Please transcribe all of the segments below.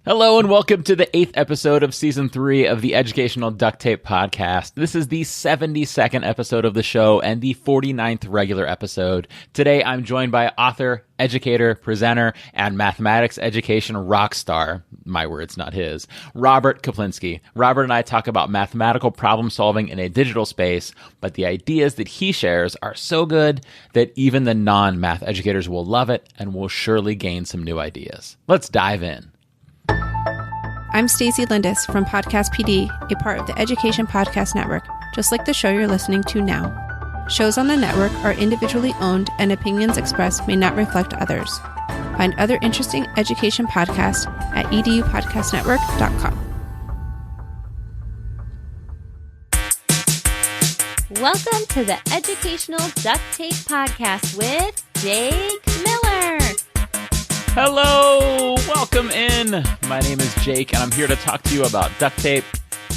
Hello and welcome to the 8th episode of Season 3 of the Educational Duct Tape Podcast. This is the 72nd episode of the show and the 49th regular episode. Today I'm joined by author, educator, presenter, and mathematics education rock star, my words, not his, Robert Kaplinsky. Robert and I talk about mathematical problem solving in a digital space, but the ideas that he shares are so good that even the non-math educators will love it and will surely gain some new ideas. Let's dive in. I'm Stacey Lindis from Podcast PD, a part of the Education Podcast Network, just like the show you're listening to now. Shows on the network are individually owned and opinions expressed may not reflect others. Find other interesting education podcasts at edupodcastnetwork.com. Welcome to the Educational Duct Tape Podcast with Jake Miller. Hello, welcome in. My name is Jake, and I'm here to talk to you about duct tape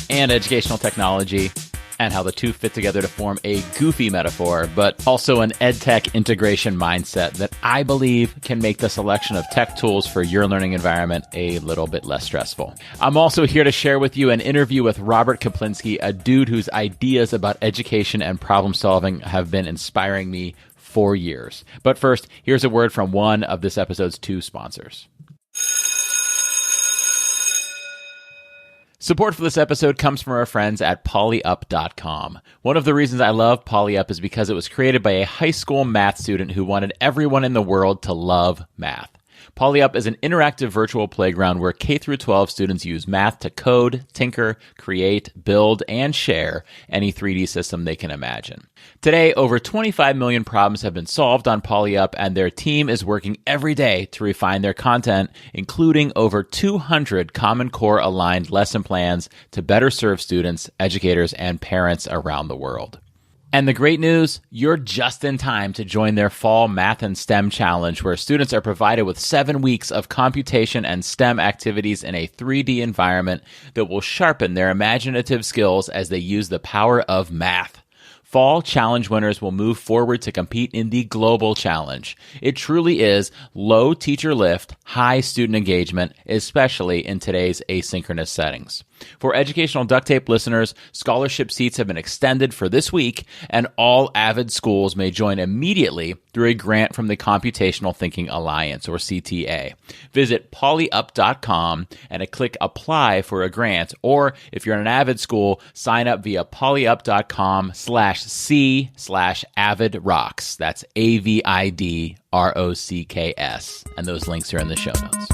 and educational technology and how the two fit together to form a goofy metaphor, but also an EdTech integration mindset that I believe can make the selection of tech tools for your learning environment a little bit less stressful. I'm also here to share with you an interview with Robert Kaplinsky, a dude whose ideas about education and problem solving have been inspiring me for years. But first, here's a word from one of this episode's two sponsors. Support for this episode comes from our friends at polyup.com. One of the reasons I love PolyUp is because it was created by a high school math student who wanted everyone in the world to love math. PolyUp is an interactive virtual playground where K-12 students use math to code, tinker, create, build, and share any 3D system they can imagine. Today, over 25 million problems have been solved on PolyUp, and their team is working every day to refine their content, including over 200 Common Core aligned lesson plans to better serve students, educators, and parents around the world. And the great news, you're just in time to join their Fall Math and STEM Challenge, where students are provided with 7 weeks of computation and STEM activities in a 3D environment that will sharpen their imaginative skills as they use the power of math. Fall Challenge winners will move forward to compete in the Global Challenge. It truly is low teacher lift, high student engagement, especially in today's asynchronous settings. For Educational Duct Tape listeners, scholarship seats have been extended for this week, and all Avid schools may join immediately through a grant from the Computational Thinking Alliance, or CTA. Visit polyup.com and click Apply for a grant, or if you're in an Avid school, sign up via polyup.com/C/AvidRocks. That's AvidRocks, and those links are in the show notes.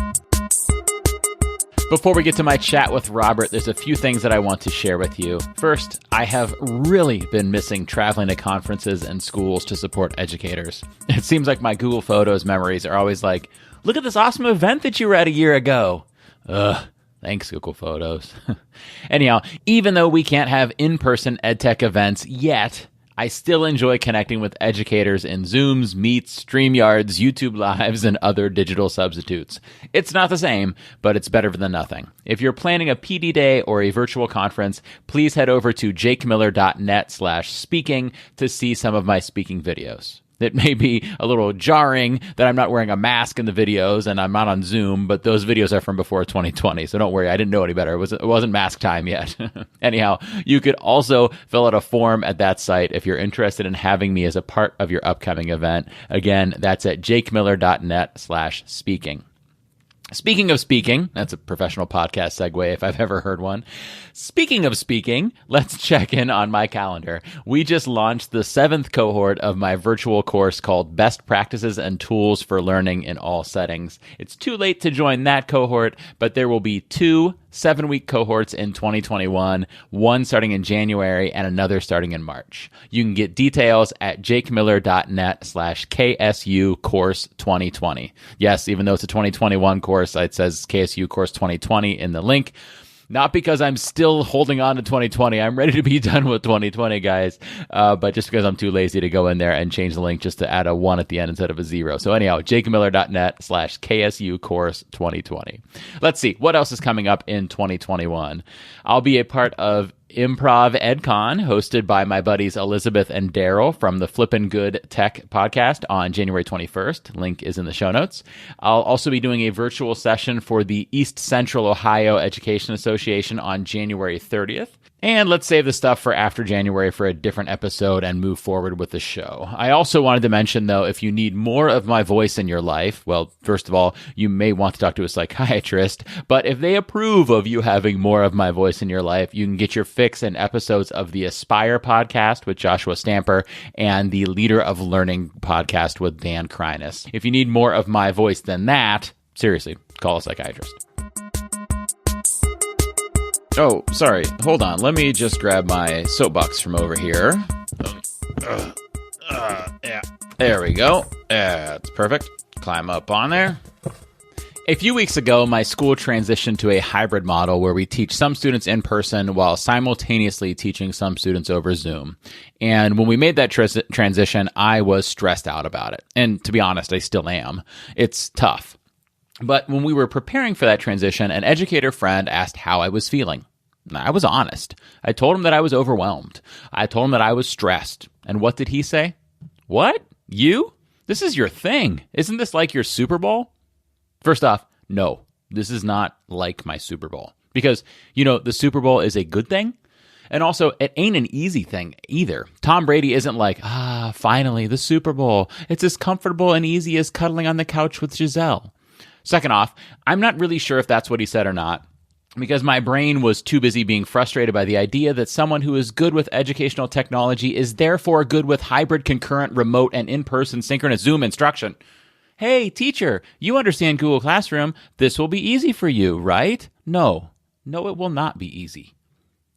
Before we get to my chat with Robert, there's a few things that I want to share with you. First, I have really been missing traveling to conferences and schools to support educators. It seems like my Google Photos memories are always like, look at this awesome event that you were at a year ago. Thanks, Google Photos. Anyhow, even though we can't have in-person EdTech events yet, I still enjoy connecting with educators in Zooms, Meets, StreamYards, YouTube Lives, and other digital substitutes. It's not the same, but it's better than nothing. If you're planning a PD day or a virtual conference, please head over to jakemiller.net/speaking to see some of my speaking videos. It may be a little jarring that I'm not wearing a mask in the videos and I'm not on Zoom, but those videos are from before 2020, so don't worry, I didn't know any better. It wasn't mask time yet. Anyhow, you could also fill out a form at that site if you're interested in having me as a part of your upcoming event. Again, that's at jakemiller.net/speaking. Speaking of speaking, that's a professional podcast segue if I've ever heard one. Speaking of speaking, let's check in on my calendar. We just launched the 7th cohort of my virtual course called Best Practices and Tools for Learning in All Settings. It's too late to join that cohort, but there will be 2 7-week cohorts in 2021, one starting in January and another starting in March. You can get details at jakemiller.net/KSU course 2020. Yes, even though it's a 2021 course, it says KSU course 2020 in the link. Not because I'm still holding on to 2020. I'm ready to be done with 2020, guys. But just because I'm too lazy to go in there and change the link just to add a 1 at the end instead of a 0. So anyhow, jakemiller.net/KSU course 2020. Let's see. What else is coming up in 2021? I'll be a part of Improv EdCon, hosted by my buddies Elizabeth and Daryl from the Flippin' Good Tech podcast on January 21st. Link is in the show notes. I'll also be doing a virtual session for the East Central Ohio Education Association on January 30th. And let's save the stuff for after January for a different episode and move forward with the show. I also wanted to mention, though, if you need more of my voice in your life, well, first of all, you may want to talk to a psychiatrist, but if they approve of you having more of my voice in your life, you can get your fix in episodes of the Aspire podcast with Joshua Stamper and the Leader of Learning podcast with Dan Kreiness. If you need more of my voice than that, seriously, call a psychiatrist. Oh, sorry. Hold on. Let me just grab my soapbox from over here. Yeah. There we go. That's perfect. Climb up on there. A few weeks ago, my school transitioned to a hybrid model where we teach some students in person while simultaneously teaching some students over Zoom. And when we made that transition, I was stressed out about it. And to be honest, I still am. It's tough. But when we were preparing for that transition, an educator friend asked how I was feeling. I was honest. I told him that I was overwhelmed. I told him that I was stressed. And what did he say? What? You? This is your thing. Isn't this like your Super Bowl? First off, no, this is not like my Super Bowl. Because, the Super Bowl is a good thing. And also, it ain't an easy thing either. Tom Brady isn't like, finally, the Super Bowl. It's as comfortable and easy as cuddling on the couch with Giselle. Second off, I'm not really sure if that's what he said or not, because my brain was too busy being frustrated by the idea that someone who is good with educational technology is therefore good with hybrid, concurrent, remote, and in-person synchronous Zoom instruction. Hey, teacher, you understand Google Classroom. This will be easy for you, right? No, it will not be easy.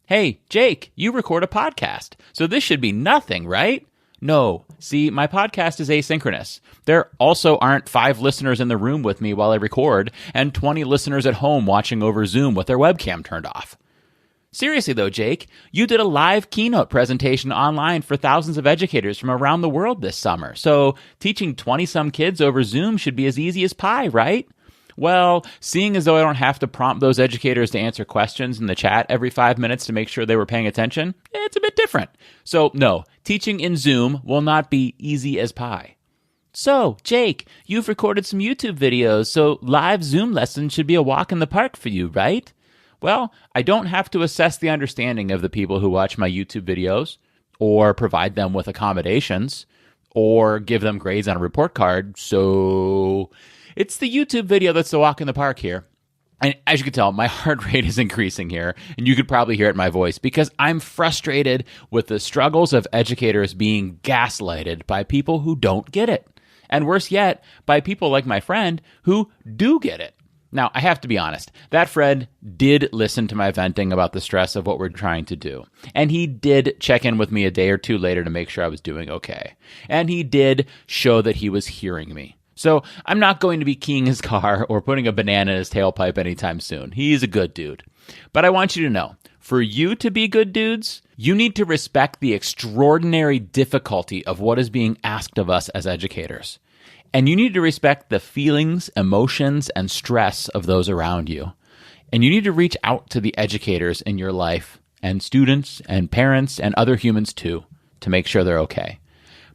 Hey, Jake, you record a podcast, so this should be nothing, right? No. See, my podcast is asynchronous. There also aren't 5 listeners in the room with me while I record and 20 listeners at home watching over Zoom with their webcam turned off. Seriously though, Jake, you did a live keynote presentation online for thousands of educators from around the world this summer. So teaching 20-some kids over Zoom should be as easy as pie, right? Well, seeing as though I don't have to prompt those educators to answer questions in the chat every 5 minutes to make sure they were paying attention, it's a bit different. So no, teaching in Zoom will not be easy as pie. So, Jake, you've recorded some YouTube videos, so live Zoom lessons should be a walk in the park for you, right? Well, I don't have to assess the understanding of the people who watch my YouTube videos, or provide them with accommodations, or give them grades on a report card, so it's the YouTube video that's the walk in the park here. And as you can tell, my heart rate is increasing here, and you could probably hear it in my voice, because I'm frustrated with the struggles of educators being gaslighted by people who don't get it. And worse yet, by people like my friend who do get it. Now, I have to be honest, that friend did listen to my venting about the stress of what we're trying to do. And he did check in with me a day or two later to make sure I was doing okay. And he did show that he was hearing me. So I'm not going to be keying his car or putting a banana in his tailpipe anytime soon. He's a good dude. But I want you to know, for you to be good dudes, you need to respect the extraordinary difficulty of what is being asked of us as educators. And you need to respect the feelings, emotions, and stress of those around you. And you need to reach out to the educators in your life, and students, and parents, and other humans too, to make sure they're okay.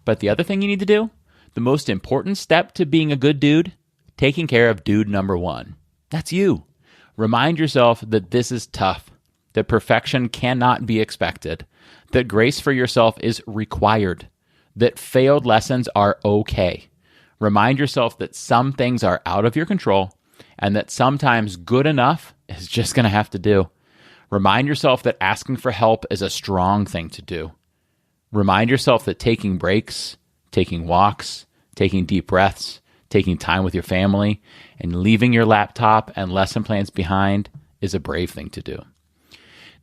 But the other thing you need to do, the most important step to being a good dude, taking care of dude number 1. That's you. Remind yourself that this is tough, that perfection cannot be expected, that grace for yourself is required, that failed lessons are okay. Remind yourself that some things are out of your control and that sometimes good enough is just going to have to do. Remind yourself that asking for help is a strong thing to do. Remind yourself that taking breaks, taking walks, taking deep breaths, taking time with your family, and leaving your laptop and lesson plans behind is a brave thing to do.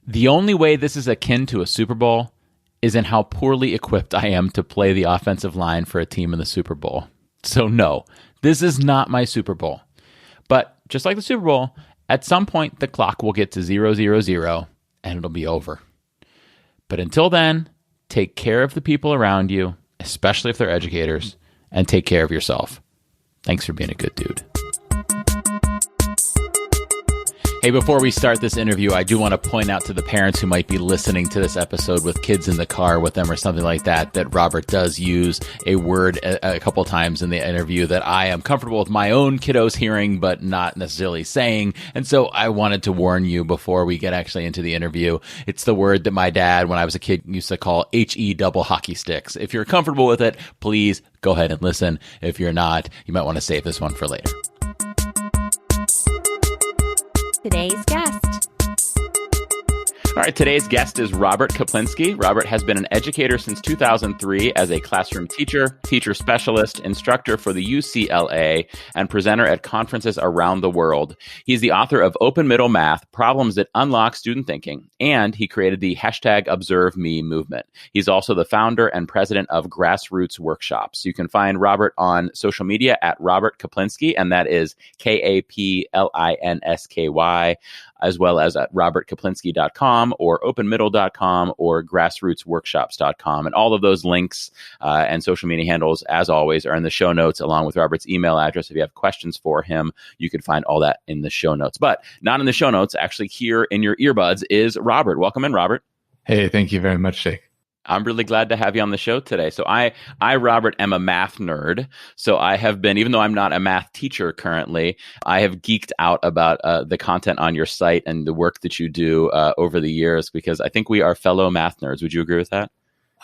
The only way this is akin to a Super Bowl is in how poorly equipped I am to play the offensive line for a team in the Super Bowl. So no, this is not my Super Bowl. But just like the Super Bowl, at some point the clock will get to 0-0-0 and it'll be over. But until then, take care of the people around you, especially if they're educators, and take care of yourself. Thanks for being a good dude. Hey, before we start this interview, I do want to point out to the parents who might be listening to this episode with kids in the car with them or something like that, that Robert does use a word a couple times in the interview that I am comfortable with my own kiddos hearing, but not necessarily saying. And so I wanted to warn you before we get actually into the interview. It's the word that my dad, when I was a kid, used to call HE double hockey sticks. If you're comfortable with it, please go ahead and listen. If you're not, you might want to save this one for later. Today's guest. All right, today's guest is Robert Kaplinsky. Robert has been an educator since 2003 as a classroom teacher, teacher specialist, instructor for the UCLA, and presenter at conferences around the world. He's the author of Open Middle Math, Problems that Unlock Student Thinking, and he created the #ObserveMe movement. He's also the founder and president of Grassroots Workshops. You can find Robert on social media at Robert Kaplinsky, and that is Kaplinsky, as well as at robertkaplinsky.com or openmiddle.com or grassrootsworkshops.com. And all of those links and social media handles, as always, are in the show notes, along with Robert's email address. If you have questions for him, you can find all that in the show notes. But not in the show notes, actually here in your earbuds is Robert. Welcome in, Robert. Hey, thank you very much, Jake. I'm really glad to have you on the show today. So I, Robert, am a math nerd. So I have been, even though I'm not a math teacher currently, I have geeked out about the content on your site and the work that you do over the years, because I think we are fellow math nerds. Would you agree with that?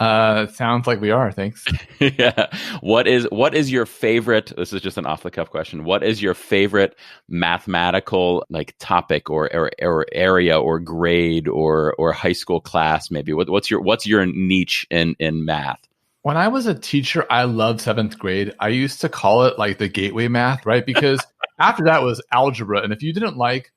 Sounds like we are. Thanks. Yeah. What is your favorite? This is just an off the cuff question. What is your favorite mathematical topic or area or grade or high school class? Maybe what's your niche in math? When I was a teacher, I loved 7th grade. I used to call it the gateway math, right? Because after that was algebra, and if you didn't like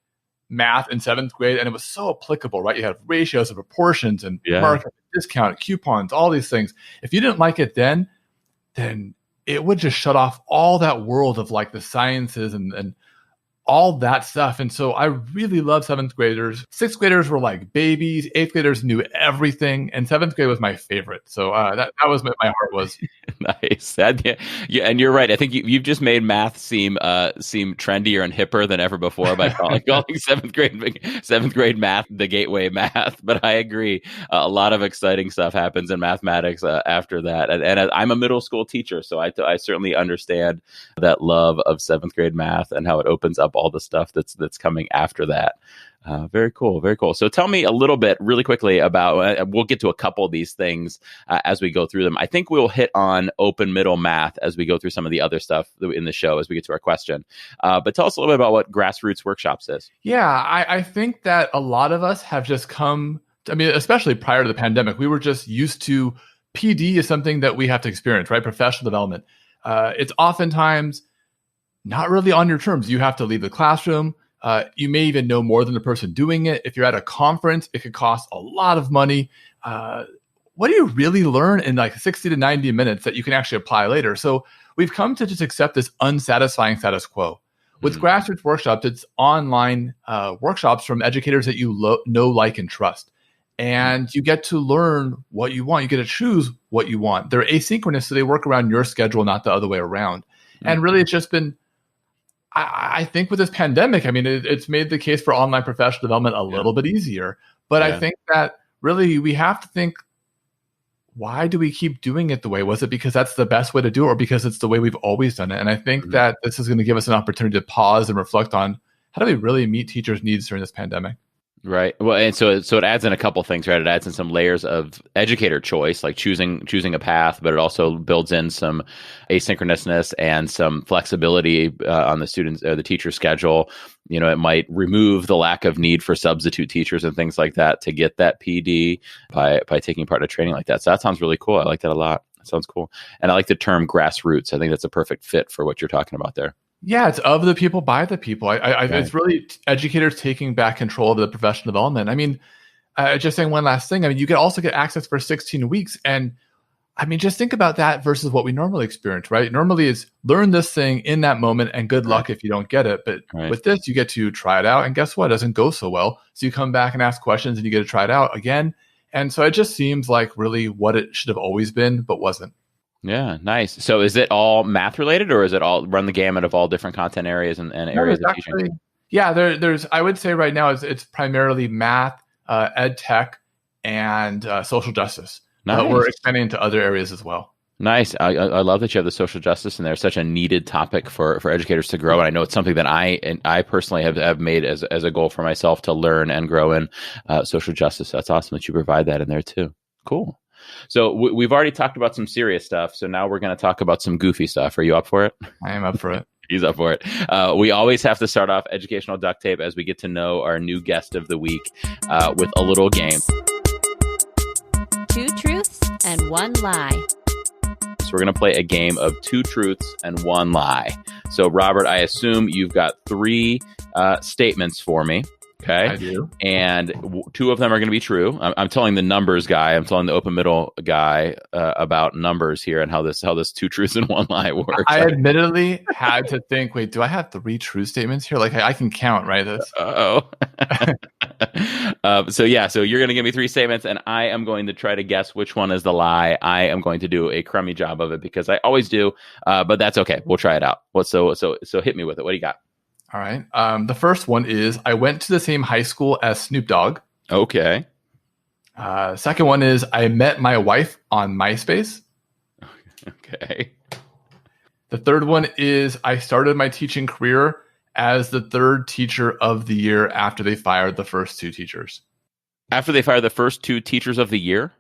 math in 7th grade, and it was so applicable, right? You had ratios and proportions and markup, discount, coupons, all these things. If you didn't like it then it would just shut off all that world of the sciences and all that stuff. And so I really love 7th graders. 6th graders were like babies. 8th graders knew everything. And 7th grade was my favorite. So that was what my heart was. Nice. Yeah, and you're right. I think you've just made math seem trendier and hipper than ever before by calling 7th grade math the gateway math. But I agree. A lot of exciting stuff happens in mathematics after that. And I'm a middle school teacher, so I certainly understand that love of 7th grade math and how it opens up all the stuff that's coming after that. Very cool. Very cool. So tell me a little bit really quickly about, we'll get to a couple of these things as we go through them. I think we'll hit on open middle math as we go through some of the other stuff in the show as we get to our question. But tell us a little bit about what Grassroots Workshops is. Yeah, I think that a lot of us have just especially prior to the pandemic, we were just used to PD is something that we have to experience, right? Professional development. It's oftentimes not really on your terms. You have to leave the classroom. You may even know more than the person doing it. If you're at a conference, it could cost a lot of money. What do you really learn in 60 to 90 minutes that you can actually apply later? So we've come to just accept this unsatisfying status quo. With Grassroots Workshops, it's online workshops from educators that you know, like, and trust. And you get to learn what you want. You get to choose what you want. They're asynchronous, so they work around your schedule, not the other way around. And really, it's just been, I think with this pandemic, it's made the case for online professional development a little bit easier. But I think that really we have to think, why do we keep doing it the way? Was it because that's the best way to do it, or because it's the way we've always done it? And I think that this is going to give us an opportunity to pause and reflect on, how do we really meet teachers' needs during this pandemic? Right. Well, and so it adds in a couple things, right? It adds in some layers of educator choice, like choosing a path, but it also builds in some asynchronousness and some flexibility on the students or the teacher schedule. It might remove the lack of need for substitute teachers and things like that to get that PD by taking part in a training like that. So that sounds really cool. I like that a lot. That sounds cool. And I like the term grassroots. I think that's a perfect fit for what you're talking about there. Yeah, it's of the people, by the people. It's really educators taking back control of the professional development. Just saying one last thing. You can also get access for 16 weeks. And just think about that versus what we normally experience, right? Normally it's learn this thing in that moment and good luck if you don't get it. But with this, you get to try it out. And guess what? It doesn't go so well. So you come back and ask questions and you get to try it out again. And so it just seems like really what it should have always been, but wasn't. Yeah, nice. So is it all math related, or is it all run the gamut of all different content areas and areas of teaching? Yeah, there's. I would say right now it's primarily math, ed tech, and social justice. But we're Nice. expanding into other areas as well. Nice. I love that you have the social justice in there. Such a needed topic for educators to grow. And I know it's something that I personally have made as a goal for myself to learn and grow in social justice. So that's awesome that you provide that in there too. Cool. So we've already talked about some serious stuff. So now we're going to talk about some goofy stuff. Are you up for it? I am up for it. He's up for it. We always have to start off educational duct tape as we get to know our new guest of the week with a little game. 2 truths and 1 lie. So we're going to play a game of 2 truths and 1 lie. So Robert, I assume you've got 3 statements for me. Okay. I do. And 2 of them are going to be true. I'm telling the numbers guy, I'm telling the open middle guy about numbers here and how this 2 truths and 1 lie works. I admittedly had to think, wait, do I have 3 true statements here? Like I can count, right? So you're going to give me 3 statements and I am going to try to guess which one is the lie. I am going to do a crummy job of it because I always do, but that's okay. We'll try it out. So hit me with it. What do you got? All right. The first one is I went to the same high school as Snoop Dogg. Okay. Second one is I met my wife on MySpace. Okay. The third one is I started my teaching career as the 3rd teacher of the year after they fired the first 2 teachers. After they fired the first 2 teachers of the year?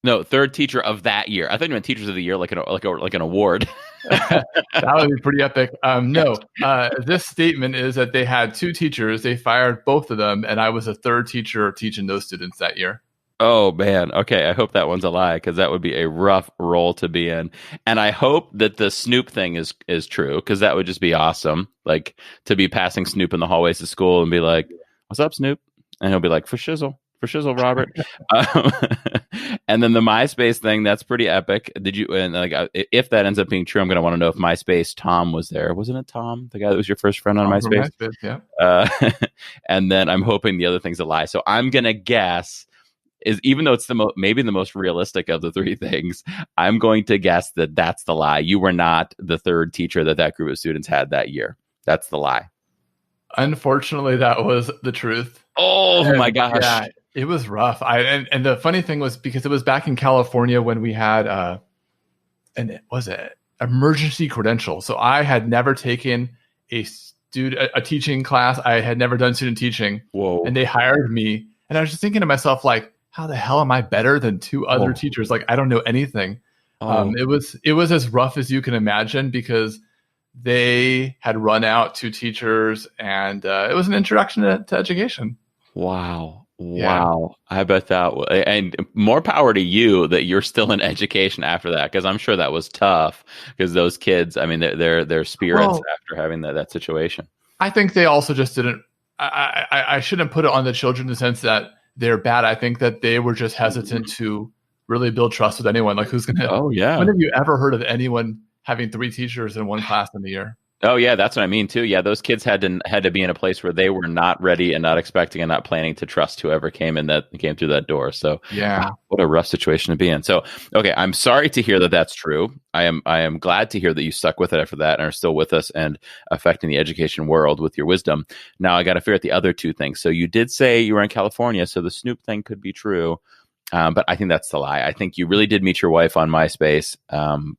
No, 3rd teacher of that year. I thought you meant teachers of the year like an award. That would be pretty epic. No, this statement is that they had 2 teachers. They fired both of them, and I was a 3rd teacher teaching those students that year. Oh, man. Okay, I hope that one's a lie because that would be a rough role to be in. And I hope that the Snoop thing is true because that would just be awesome. Like to be passing Snoop in the hallways of school and be like, "What's up, Snoop?" And he'll be like, For shizzle, Robert." And then the MySpace thing, that's pretty epic. Did you? And like, if that ends up being true, I'm going to want to know if MySpace Tom was there. Wasn't it Tom, the guy that was your first friend on MySpace? Yeah. And then I'm hoping the other thing's a lie. So I'm going to guess is even though it's maybe the most realistic of the 3 things, I'm going to guess that that's the lie. You were not the 3rd teacher that group of students had that year. That's the lie. Unfortunately, that was the truth. Oh my gosh. Yeah, it was rough. And the funny thing was because it was back in California when we had emergency credential. So I had never taken a teaching class. I had never done student teaching. Whoa. And they hired me. And I was just thinking to myself, like, how the hell am I better than 2 other teachers? Like, I don't know anything. It was as rough as you can imagine because they had run out 2 teachers and it was an introduction to education. Wow. I bet and more power to you that you're still in education after that, because I'm sure that was tough because those kids, I mean, their spirits after having that situation. I think they also just didn't, I shouldn't put it on the children in the sense that they're bad. I think that they were just hesitant to really build trust with anyone. Like who's going to, when have you ever heard of anyone having 3 teachers in one class in the year? Oh yeah, that's what I mean too. Yeah, those kids had to be in a place where they were not ready and not expecting and not planning to trust whoever came through that door. So yeah, wow, what a rough situation to be in. So okay, I'm sorry to hear that that's true. I am glad to hear that you stuck with it after that and are still with us and affecting the education world with your wisdom. Now I got to figure out the other 2 things. So you did say you were in California, so the Snoop thing could be true. But I think that's the lie. I think you really did meet your wife on MySpace,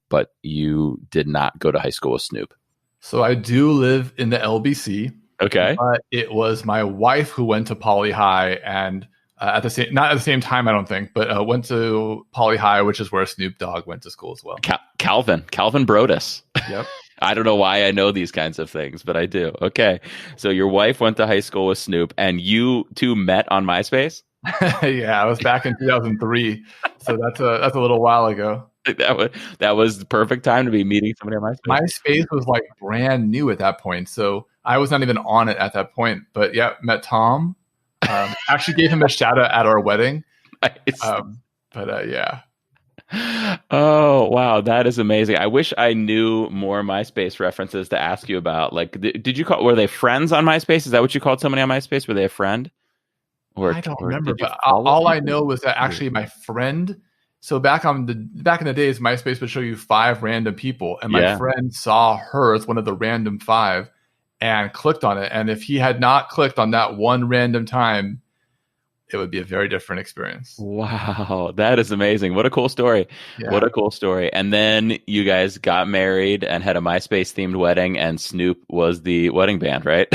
but you did not go to high school with Snoop. So I do live in the LBC. Okay. But it was my wife who went to Poly High and not at the same time, I don't think, but went to Poly High, which is where Snoop Dogg went to school as well. Calvin Brodus. Yep. I don't know why I know these kinds of things, but I do. Okay. So your wife went to high school with Snoop and you 2 met on MySpace? Yeah, I was back in 2003. So that's a little while ago. That was the perfect time to be meeting somebody on MySpace. MySpace was like brand new at that point, so I was not even on it at that point. But yeah, met Tom. Actually, gave him a shout out at our wedding. Nice. Yeah. Oh wow, that is amazing. I wish I knew more MySpace references to ask you about. Like, were they friends on MySpace? Is that what you called somebody on MySpace? Were they a friend? I don't remember, but all I know was that actually my friend. So back in the days, MySpace would show you 5 random people, and my friend saw her as one of the random 5, and clicked on it. And if he had not clicked on that one random time, it would be a very different experience. Wow, that is amazing. What a cool story. Yeah. What a cool story. And then you guys got married and had a MySpace themed wedding, and Snoop was the wedding band, right?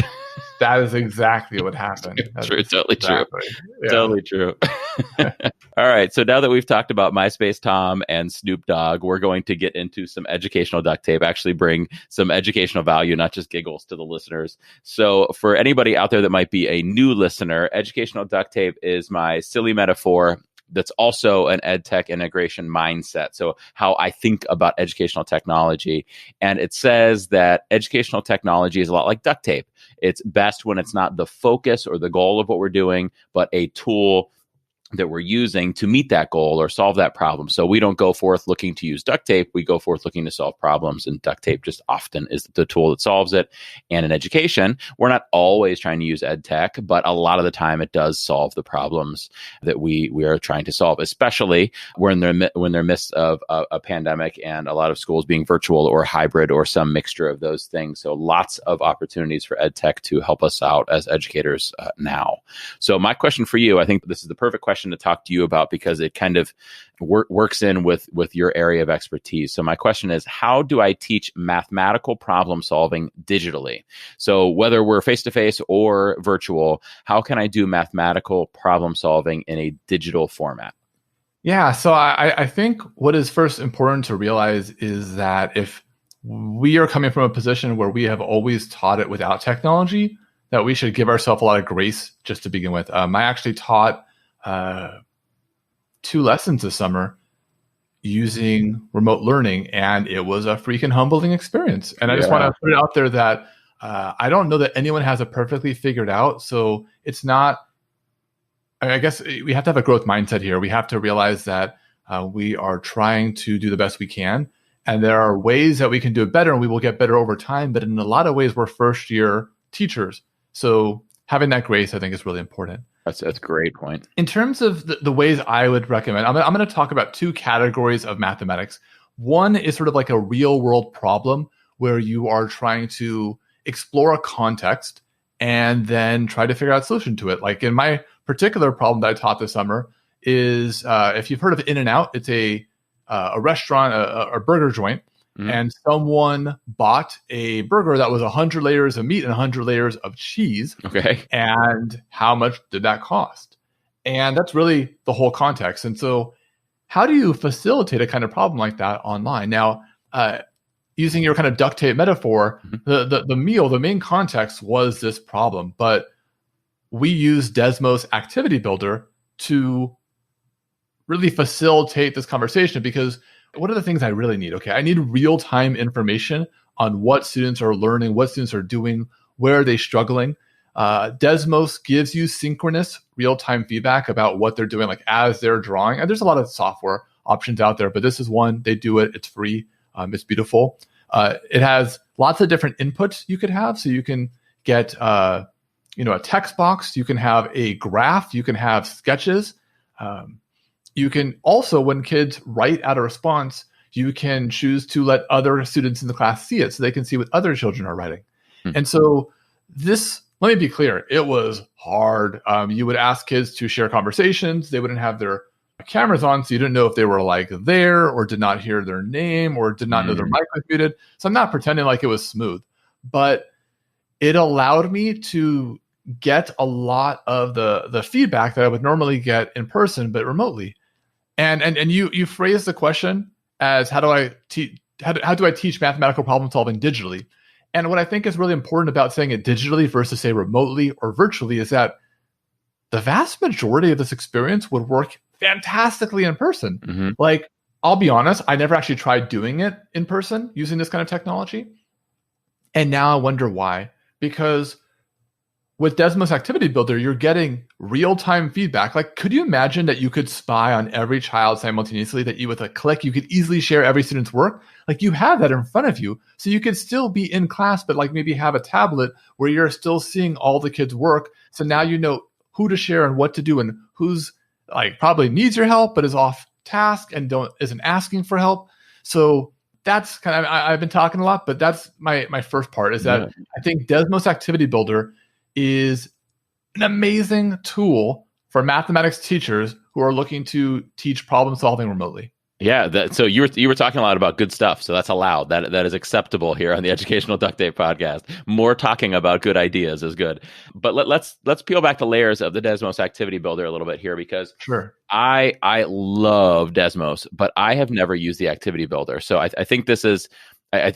That is exactly what happened. True, totally Exactly. true. Yeah. Totally true. All right. So now that we've talked about MySpace Tom and Snoop Dogg, we're going to get into some educational duct tape, actually bring some educational value, not just giggles, to the listeners. So for anybody out there that might be a new listener, educational duct tape is my silly metaphor that's also an ed tech integration mindset. So how I think about educational technology. And it says that educational technology is a lot like duct tape. It's best when it's not the focus or the goal of what we're doing, but a tool that we're using to meet that goal or solve that problem. So we don't go forth looking to use duct tape. We go forth looking to solve problems, and duct tape just often is the tool that solves it. And in education, we're not always trying to use ed tech, but a lot of the time it does solve the problems that we are trying to solve, especially when they're midst of a pandemic and a lot of schools being virtual or hybrid or some mixture of those things. So lots of opportunities for ed tech to help us out as educators now. So my question for you, I think this is the perfect question to talk to you about because it kind of works in with your area of expertise. So my question is, how do I teach mathematical problem solving digitally? So whether we're face-to-face or virtual, how can I do mathematical problem solving in a digital format? Yeah, so I think what is first important to realize is that if we are coming from a position where we have always taught it without technology, that we should give ourselves a lot of grace just to begin with. I actually taught 2 lessons this summer using remote learning, and it was a freaking humbling experience. And I just want to put it out there that I don't know that anyone has it perfectly figured out. So it's not, I guess we have to have a growth mindset here. We have to realize that we are trying to do the best we can. And there are ways that we can do it better, and we will get better over time. But in a lot of ways, we're first year teachers. So having that grace, I think, is really important. That's a great point. In terms of the ways I would recommend, I'm going to talk about 2 categories of mathematics. One is sort of like a real world problem where you are trying to explore a context and then try to figure out a solution to it. Like in my particular problem that I taught this summer is, if you've heard of In-N-Out, it's a restaurant, a burger joint. Mm-hmm. And someone bought a burger that was 100 layers of meat and 100 layers of cheese. Okay. And how much did that cost? And that's really the whole context. And so how do you facilitate a kind of problem like that online? Now, using your kind of duct tape metaphor, mm-hmm. the main context was this problem. But we use Desmos Activity Builder to really facilitate this conversation, because what are the things I really need? Okay, I need real-time information on what students are learning, what students are doing, where are they struggling. Desmos gives you synchronous real-time feedback about what they're doing, like as they're drawing. And there's a lot of software options out there, but this is one. They do it. It's free. It's beautiful. It has lots of different inputs you could have. So you can get a text box. You can have a graph. You can have sketches. You can also, when kids write out a response, you can choose to let other students in the class see it so they can see what other children are writing. Mm-hmm. And so this, let me be clear, it was hard. You would ask kids to share conversations. They wouldn't have their cameras on, so you didn't know if they were like there or did not hear their name or did not know their mic was muted. So I'm not pretending like it was smooth, but it allowed me to get a lot of the feedback that I would normally get in person, but remotely. And you phrase the question as how do I teach mathematical problem solving digitally? And what I think is really important about saying it digitally versus say remotely or virtually is that the vast majority of this experience would work fantastically in person. Mm-hmm. Like, I'll be honest, I never actually tried doing it in person using this kind of technology. And now I wonder why. Because with Desmos Activity Builder, you're getting real-time feedback. Like, could you imagine that you could spy on every child simultaneously, that you, with a click, you could easily share every student's work? Like, you have that in front of you. So you could still be in class, but like maybe have a tablet where you're still seeing all the kids' work. So now you know who to share and what to do and who's like probably needs your help, but is off task and isn't asking for help. So that's kind of, I've been talking a lot, but that's my first part is that I think Desmos Activity Builder is an amazing tool for mathematics teachers who are looking to teach problem solving remotely. Yeah. So you were talking a lot about good stuff. So that's allowed. That is acceptable here on the Educational Duct Tape Podcast. More talking about good ideas is good. But let's peel back the layers of the Desmos Activity Builder a little bit here, because sure, I love Desmos, but I have never used the Activity Builder. So I think this is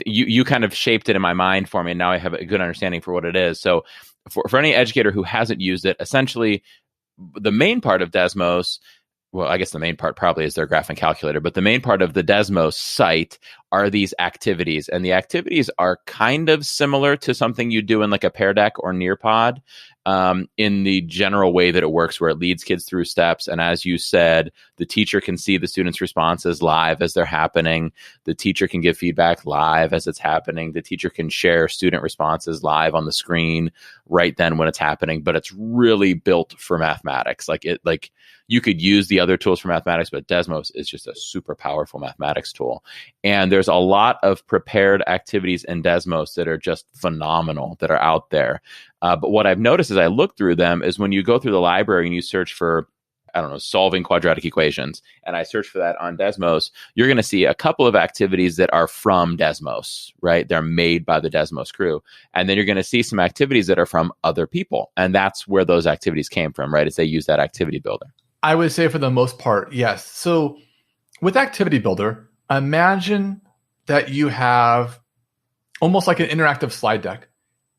you kind of shaped it in my mind for me, and now I have a good understanding for what it is. So for any educator who hasn't used it, essentially the main part of Desmos, well, I guess the main part probably is their graphing calculator, but the main part of the Desmos site are these activities. And the activities are kind of similar to something you do in like a Pear Deck or Nearpod, in the general way that it works, where it leads kids through steps. And as you said, the teacher can see the students' responses live as they're happening. The teacher can give feedback live as it's happening. The teacher can share student responses live on the screen right then when it's happening. But it's really built for mathematics. Like you could use the other tools for mathematics, but Desmos is just a super powerful mathematics tool. And there's a lot of prepared activities in Desmos that are just phenomenal that are out there. But what I've noticed as I look through them is when you go through the library and you search for, I don't know, solving quadratic equations, and I search for that on Desmos, you're going to see a couple of activities that are from Desmos, right? They're made by the Desmos crew. And then you're going to see some activities that are from other people. And that's where those activities came from, right? Is they use that activity builder. I would say for the most part, yes. So with Activity Builder, imagine that you have almost like an interactive slide deck,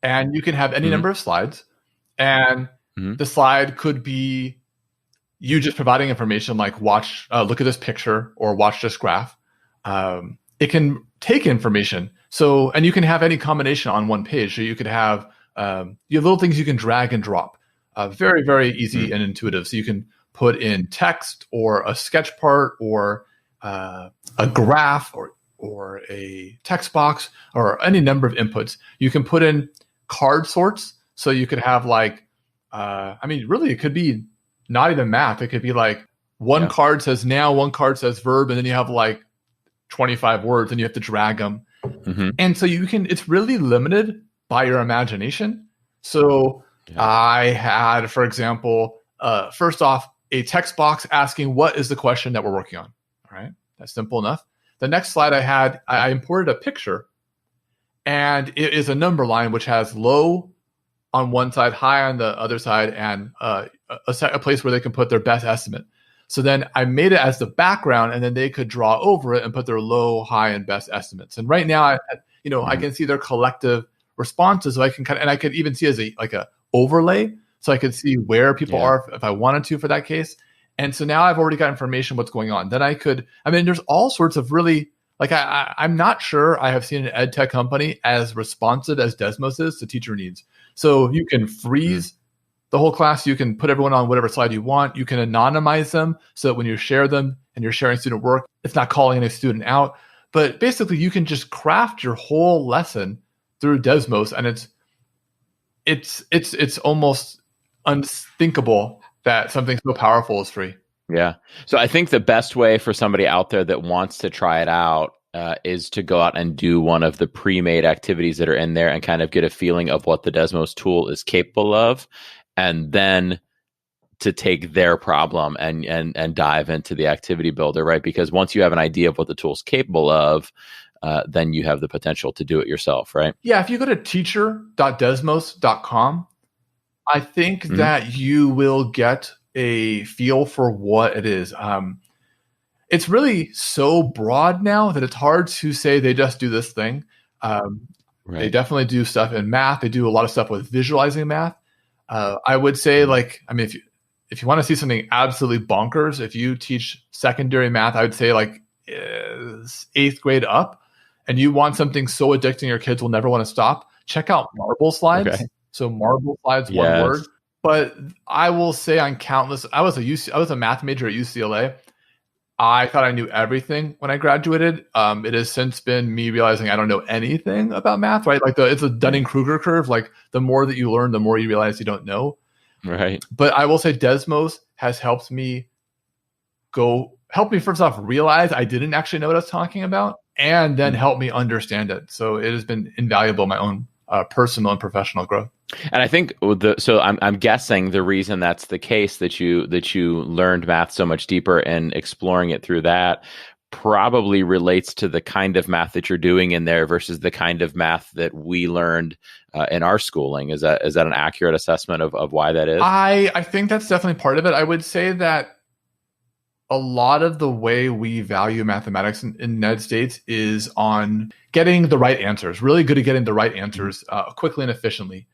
and you can have any number of slides, and the slide could be you just providing information like look at this picture or watch this graph. It can take information. So, and you can have any combination on one page. So you could have, you have little things you can drag and drop. Very, very easy and intuitive. So you can put in text or a sketch part or a graph or a text box or any number of inputs. You can put in card sorts. So you could have really it could be not even math. It could be like one card says noun, one card says verb, and then you have like 25 words and you have to drag them. And so it's really limited by your imagination. So I had, for example, first off, a text box asking what is the question that we're working on. All right. That's simple enough. The next slide I imported a picture, and it is a number line which has low on one side, high on the other side, and a place where they can put their best estimate. So then I made it as the background, and then they could draw over it and put their low, high, and best estimates. And right now, I can see their collective responses. So I could even see as a overlay, so I could see where people are if I wanted to for that case. And so now I've already got information what's going on. Then there's all sorts of really, I'm not sure I have seen an ed tech company as responsive as Desmos is to teacher needs. So you can freeze the whole class. You can put everyone on whatever slide you want. You can anonymize them so that when you share them and you're sharing student work, it's not calling any student out. But basically, you can just craft your whole lesson through Desmos, and it's almost unthinkable that something so powerful is free. Yeah. So I think the best way for somebody out there that wants to try it out is to go out and do one of the pre-made activities that are in there and kind of get a feeling of what the Desmos tool is capable of, and then to take their problem and dive into the activity builder, right? Because once you have an idea of what the tool's capable of, then you have the potential to do it yourself, right? Yeah. If you go to teacher.desmos.com, I think that you will get a feel for what it is. It's really so broad now that it's hard to say they just do this thing. They definitely do stuff in math. They do a lot of stuff with visualizing math. I would say, if you want to see something absolutely bonkers, if you teach secondary math, I would say 8th grade up, and you want something so addicting your kids will never want to stop, check out Marble Slides. Okay. So Marble Slides, one word. But I will say on countless, I was a math major at UCLA. I thought I knew everything when I graduated. It has since been me realizing I don't know anything about math, right? It's a Dunning-Kruger curve. Like the more that you learn, the more you realize you don't know. Right. But I will say Desmos has helped me first off realize I didn't actually know what I was talking about. and then help me understand it. So it has been invaluable in my own personal and professional growth. And I think so I'm guessing the reason that's the case, that you learned math so much deeper and exploring it through that, probably relates to the kind of math that you're doing in there versus the kind of math that we learned in our schooling. Is that an accurate assessment of why that is? I think that's definitely part of it. I would say that a lot of the way we value mathematics in the United States is on getting the right answers, really good at getting the right answers quickly and efficiently.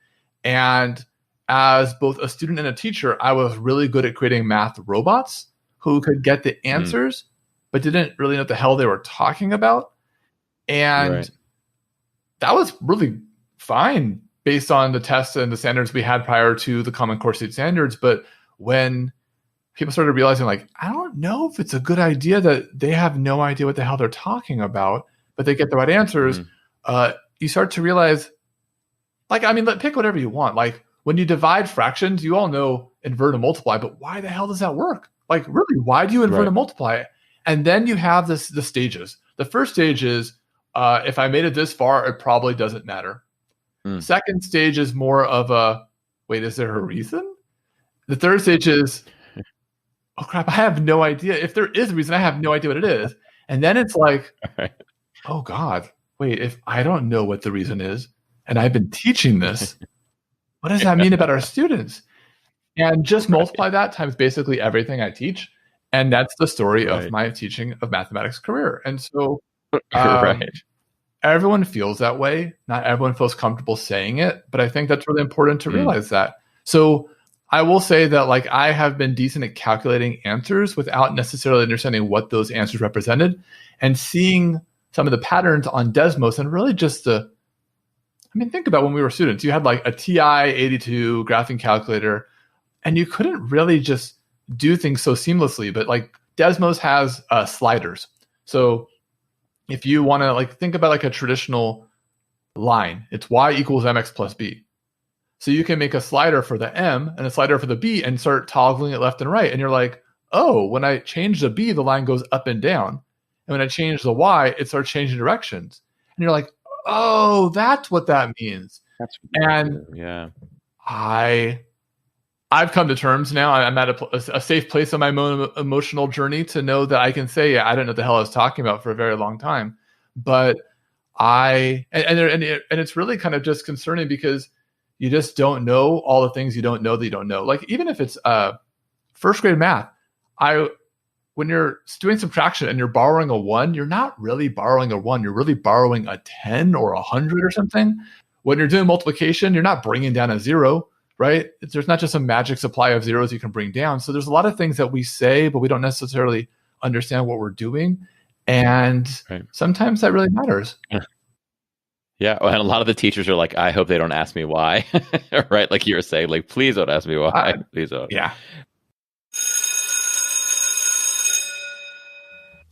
And as both a student and a teacher, I was really good at creating math robots who could get the answers, but didn't really know what the hell they were talking about. And that was really fine based on the tests and the standards we had prior to the Common Core State Standards. But when people started realizing, like, I don't know if it's a good idea that they have no idea what the hell they're talking about, but they get the right answers, you start to realize, like, I mean, pick whatever you want. Like, when you divide fractions, you all know invert and multiply, but why the hell does that work? Like, really, why do you invert and multiply? And then you have the stages. The first stage is, if I made it this far, it probably doesn't matter. Second stage is more of a, wait, is there a reason? The third stage is, oh crap, I have no idea. If there is a reason, I have no idea what it is. And then it's like, oh God, wait, if I don't know what the reason is, and I've been teaching this, what does that mean about our students? And just multiply that times basically everything I teach. And that's the story of my teaching of mathematics career. And so everyone feels that way. Not everyone feels comfortable saying it, but I think that's really important to realize that. So I will say that, like, I have been decent at calculating answers without necessarily understanding what those answers represented, and seeing some of the patterns on Desmos, and really just think about when we were students, you had like a TI-82 graphing calculator, and you couldn't really just do things so seamlessly, but like Desmos has sliders. So if you want to, like, think about like a traditional line, it's y equals mx plus b. So you can make a slider for the m and a slider for the b and start toggling it left and right. And you're like, oh, when I change the b, the line goes up and down. And when I change the y, it starts changing directions. And you're like, oh, that's what that means. And I've come to terms now. I'm at a safe place on my emotional journey to know that I can say, I don't know what the hell I was talking about for a very long time. But and it's really kind of just concerning, because you just don't know all the things you don't know that you don't know. Like, even if it's first grade math, when you're doing subtraction and you're borrowing a 1, you're not really borrowing a 1. You're really borrowing a 10 or 100 or something. When you're doing multiplication, you're not bringing down a 0, right? There's not just a magic supply of zeros you can bring down. So there's a lot of things that we say, but we don't necessarily understand what we're doing. And sometimes that really matters. Yeah, and a lot of the teachers are like, I hope they don't ask me why, right? Like you were saying, like, please don't ask me why. Please don't. Yeah.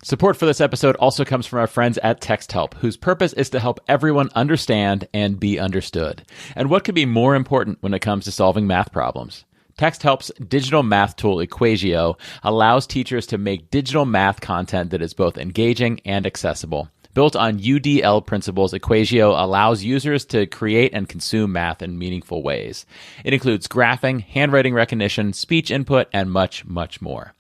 Support for this episode also comes from our friends at TextHelp, whose purpose is to help everyone understand and be understood. And what could be more important when it comes to solving math problems? TextHelp's digital math tool, Equagio, allows teachers to make digital math content that is both engaging and accessible. Built on UDL principles, Equagio allows users to create and consume math in meaningful ways. It includes graphing, handwriting recognition, speech input, and much, much more.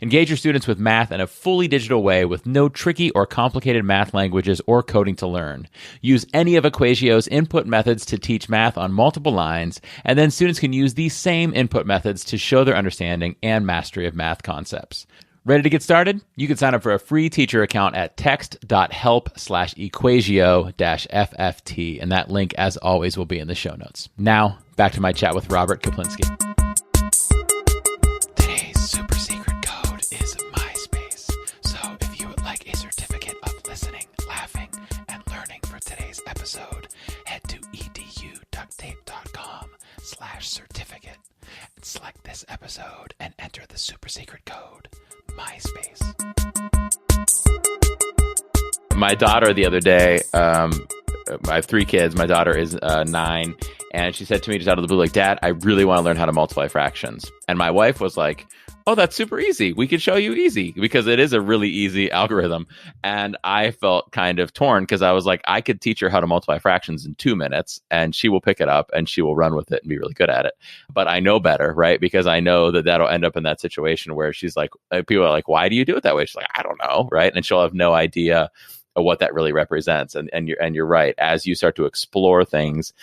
Engage your students with math in a fully digital way with no tricky or complicated math languages or coding to learn. Use any of Equagio's input methods to teach math on multiple lines, and then students can use these same input methods to show their understanding and mastery of math concepts. Ready to get started? You can sign up for a free teacher account at text.help/equagio-FFT, and that link, as always, will be in the show notes. Now, back to my chat with Robert Kaplinsky. Today's super secret code is MySpace. So if you would like a certificate of listening, laughing, and learning for today's episode, head to eduducttape.com/certificate and select this episode and enter the super secret code. MySpace. My daughter the other day, I have 3 kids. My daughter is 9, And she said to me just out of the blue, like, Dad, I really want to learn how to multiply fractions. And my wife was like, oh, that's super easy. We could show you easy, because it is a really easy algorithm. And I felt kind of torn, because I was like, I could teach her how to multiply fractions in 2 minutes and she will pick it up and she will run with it and be really good at it. But I know better, right? Because I know that that'll end up in that situation where she's like, people are like, why do you do it that way? She's like, I don't know, right? And she'll have no idea of what that really represents. And you're right. As you start to explore things,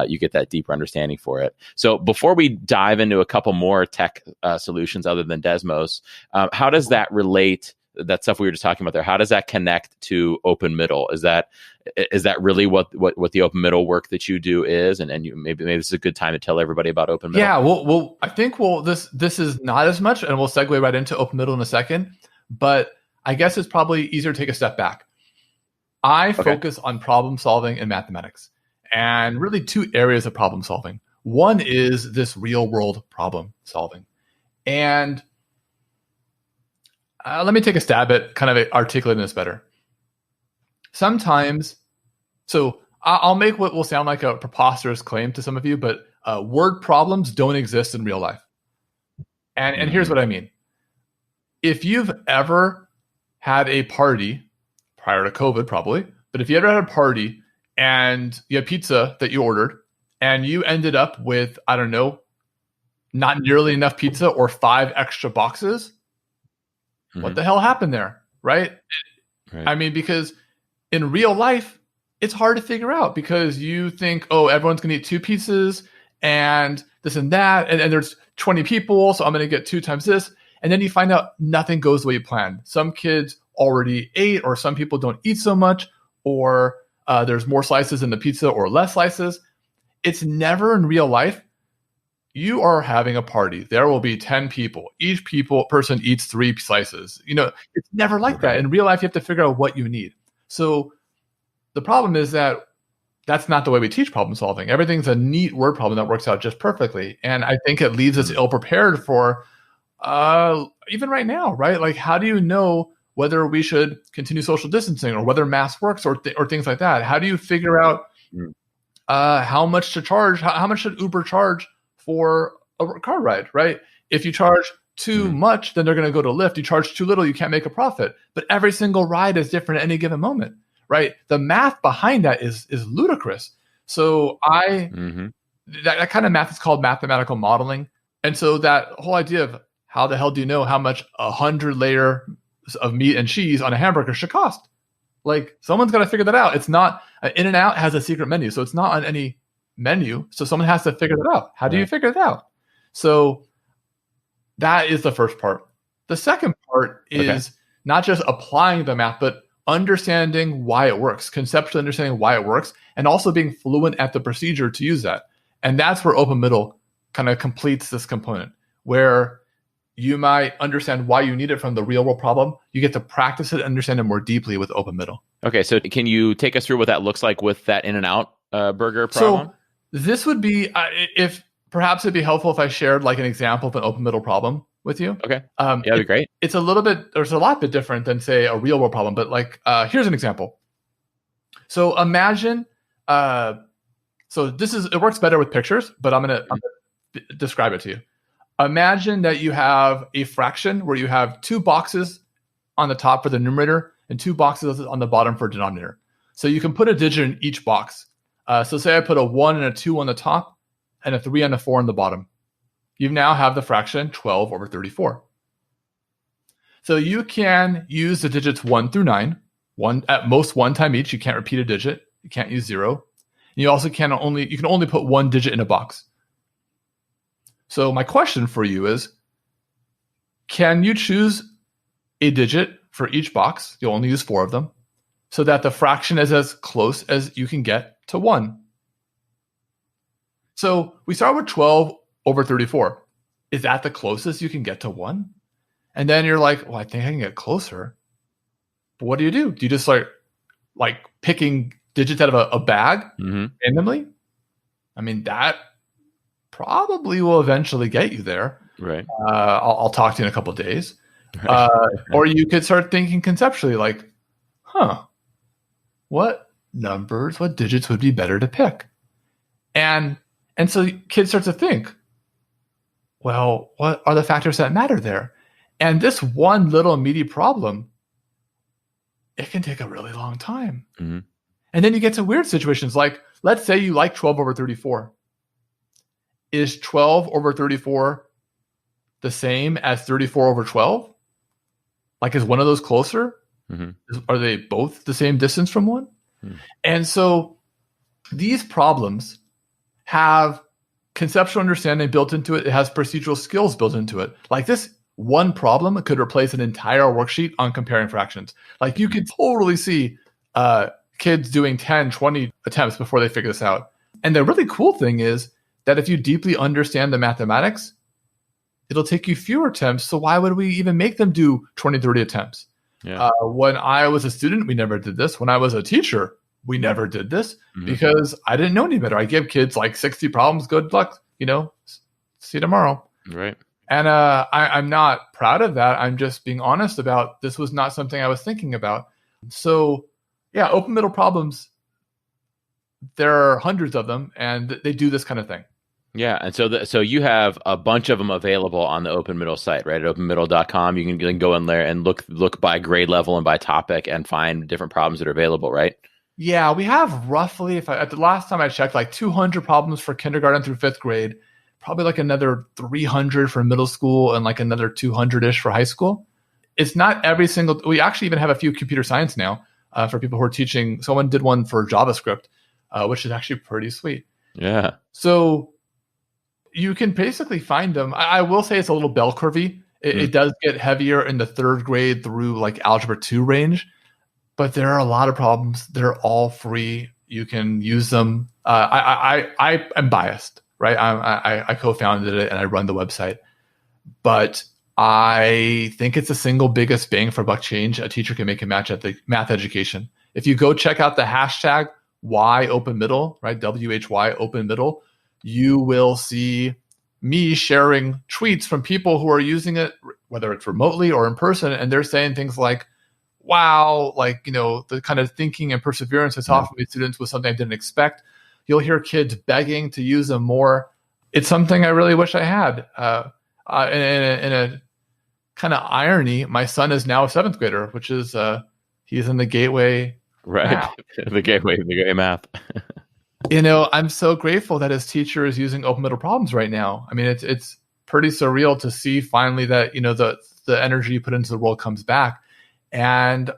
you get that deeper understanding for it. So before we dive into a couple more tech solutions other than Desmos, how does that relate? That stuff we were just talking about there, how does that connect to Open Middle? Is that really what the Open Middle work that you do is? And you maybe this is a good time to tell everybody about Open Middle. Yeah, well, I think this is not as much, and we'll segue right into Open Middle in a second. But I guess it's probably easier to take a step back. I focus on problem solving and mathematics, and really 2 areas of problem solving. One is this real world problem solving. And let me take a stab at kind of articulating this better. Sometimes, so I'll make what will sound like a preposterous claim to some of you, but word problems don't exist in real life. And here's what I mean. If you've ever had a party, prior to COVID probably, but if you ever had a party and you had pizza that you ordered and you ended up with, I don't know, not nearly enough pizza or 5 extra boxes, what the hell happened there, right? I mean, because in real life, it's hard to figure out, because you think, oh, everyone's going to eat 2 pizzas and this and that, and there's 20 people, so I'm going to get 2 times this. And then you find out nothing goes the way you planned. Some kids already ate, or some people don't eat so much, or there's more slices in the pizza or less slices. It's never in real life. You are having a party. There will be 10 people. Each person eats 3 slices. It's never like that. In real life, you have to figure out what you need. So the problem is that that's not the way we teach problem solving. Everything's a neat word problem that works out just perfectly. And I think it leaves us ill prepared for even right now, right? Like, how do you know whether we should continue social distancing, or whether masks works, or things like that? How do you figure out how much to charge? How much should Uber charge for a car ride, right? If you charge too much, then they're going to go to Lyft. You charge too little, you can't make a profit. But every single ride is different at any given moment, right? The math behind that is ludicrous. So that kind of math is called mathematical modeling. And so that whole idea of how the hell do you know how much 100 layers of meat and cheese on a hamburger should cost? Like, someone's got to figure that out. It's not, In-N-Out has a secret menu, so it's not on any menu. So someone has to figure that out. How do you figure that out? So that is the first part. The second part is not just applying the math, but understanding why it works, conceptually understanding why it works, and also being fluent at the procedure to use that. And that's where Open Middle kind of completes this component, where you might understand why you need it from the real world problem. You get to practice it and understand it more deeply with Open Middle. Okay, so can you take us through what that looks like with that In-N-Out burger problem? So this would be, if perhaps it'd be helpful if I shared like an example of an Open Middle problem with you. Okay, yeah, that'd be great. It's a lot bit different than, say, a real world problem, but like, here's an example. So imagine, it works better with pictures, but I'm gonna describe it to you. Imagine that you have a fraction where you have 2 boxes on the top for the numerator and 2 boxes on the bottom for denominator. So you can put a digit in each box. So say I put a 1 and a 2 on the top and a 3 and a 4 on the bottom. You now have the fraction 12 over 34. So you can use the digits 1 through 9, at most 1 time each. You can't repeat a digit. You can't use 0. And you also can only put 1 digit in a box. So my question for you is, can you choose a digit for each box? You'll only use 4 of them, so that the fraction is as close as you can get to 1. So we start with 12 over 34. Is that the closest you can get to 1? And then you're like, well, I think I can get closer. But what do? Do you just start like picking digits out of a bag randomly? I mean, that probably will eventually get you there. Right. I'll talk to you in a couple of days. Or you could start thinking conceptually like, what digits would be better to pick? And And so kids start to think, well, what are the factors that matter there? And this one little meaty problem, it can take a really long time. Mm-hmm. And then you get to weird situations like, let's say you like 12 over 34. Is 12 over 34 the same as 34 over 12? Like, is one of those closer? Mm-hmm. Are they both the same distance from one? Mm-hmm. And so these problems have conceptual understanding built into it. It has procedural skills built into it. Like, this one problem could replace an entire worksheet on comparing fractions. Like, you could totally see kids doing 10, 20 attempts before they figure this out. And the really cool thing is that if you deeply understand the mathematics, it'll take you fewer attempts. So why would we even make them do 20, 30 attempts? Yeah. When I was a student, we never did this. When I was a teacher, we never did this because I didn't know any better. I give kids like 60 problems. Good luck. See you tomorrow. Right. And I'm not proud of that. I'm just being honest about this was not something I was thinking about. So yeah, open middle problems, there are hundreds of them, and they do this kind of thing. Yeah, and so you have a bunch of them available on the Open Middle site, right? At openmiddle.com, you can go in there and look by grade level and by topic and find different problems that are available, right? Yeah, we have roughly, at the last time I checked, like 200 problems for kindergarten through 5th grade, probably like another 300 for middle school, and like another 200-ish for high school. It's not every single. We actually even have a few computer science now for people who are teaching. Someone did one for JavaScript, which is actually pretty sweet. Yeah. So you can basically find them. I will say it's a little bell curvy. It does get heavier in the 3rd grade through like Algebra 2 range, but there are a lot of problems. They're all free. You can use them. I am biased, right? I co-founded it and I run the website, but I think it's the single biggest bang for buck change a teacher can make a match at the math education. If you go check out the hashtag Why Open Middle, right? WHY Open Middle, you will see me sharing tweets from people who are using it, whether it's remotely or in person, and they're saying things like, wow, like, the kind of thinking and perseverance I saw from these students was something I didn't expect. You'll hear kids begging to use them more. It's something I really wish I had. In a kind of irony, my son is now a 7th grader, which is he's in the Gateway. Right. Math. the gateway math. I'm so grateful that his teacher is using open middle problems right now. I mean, it's pretty surreal to see finally that, the energy you put into the world comes back. And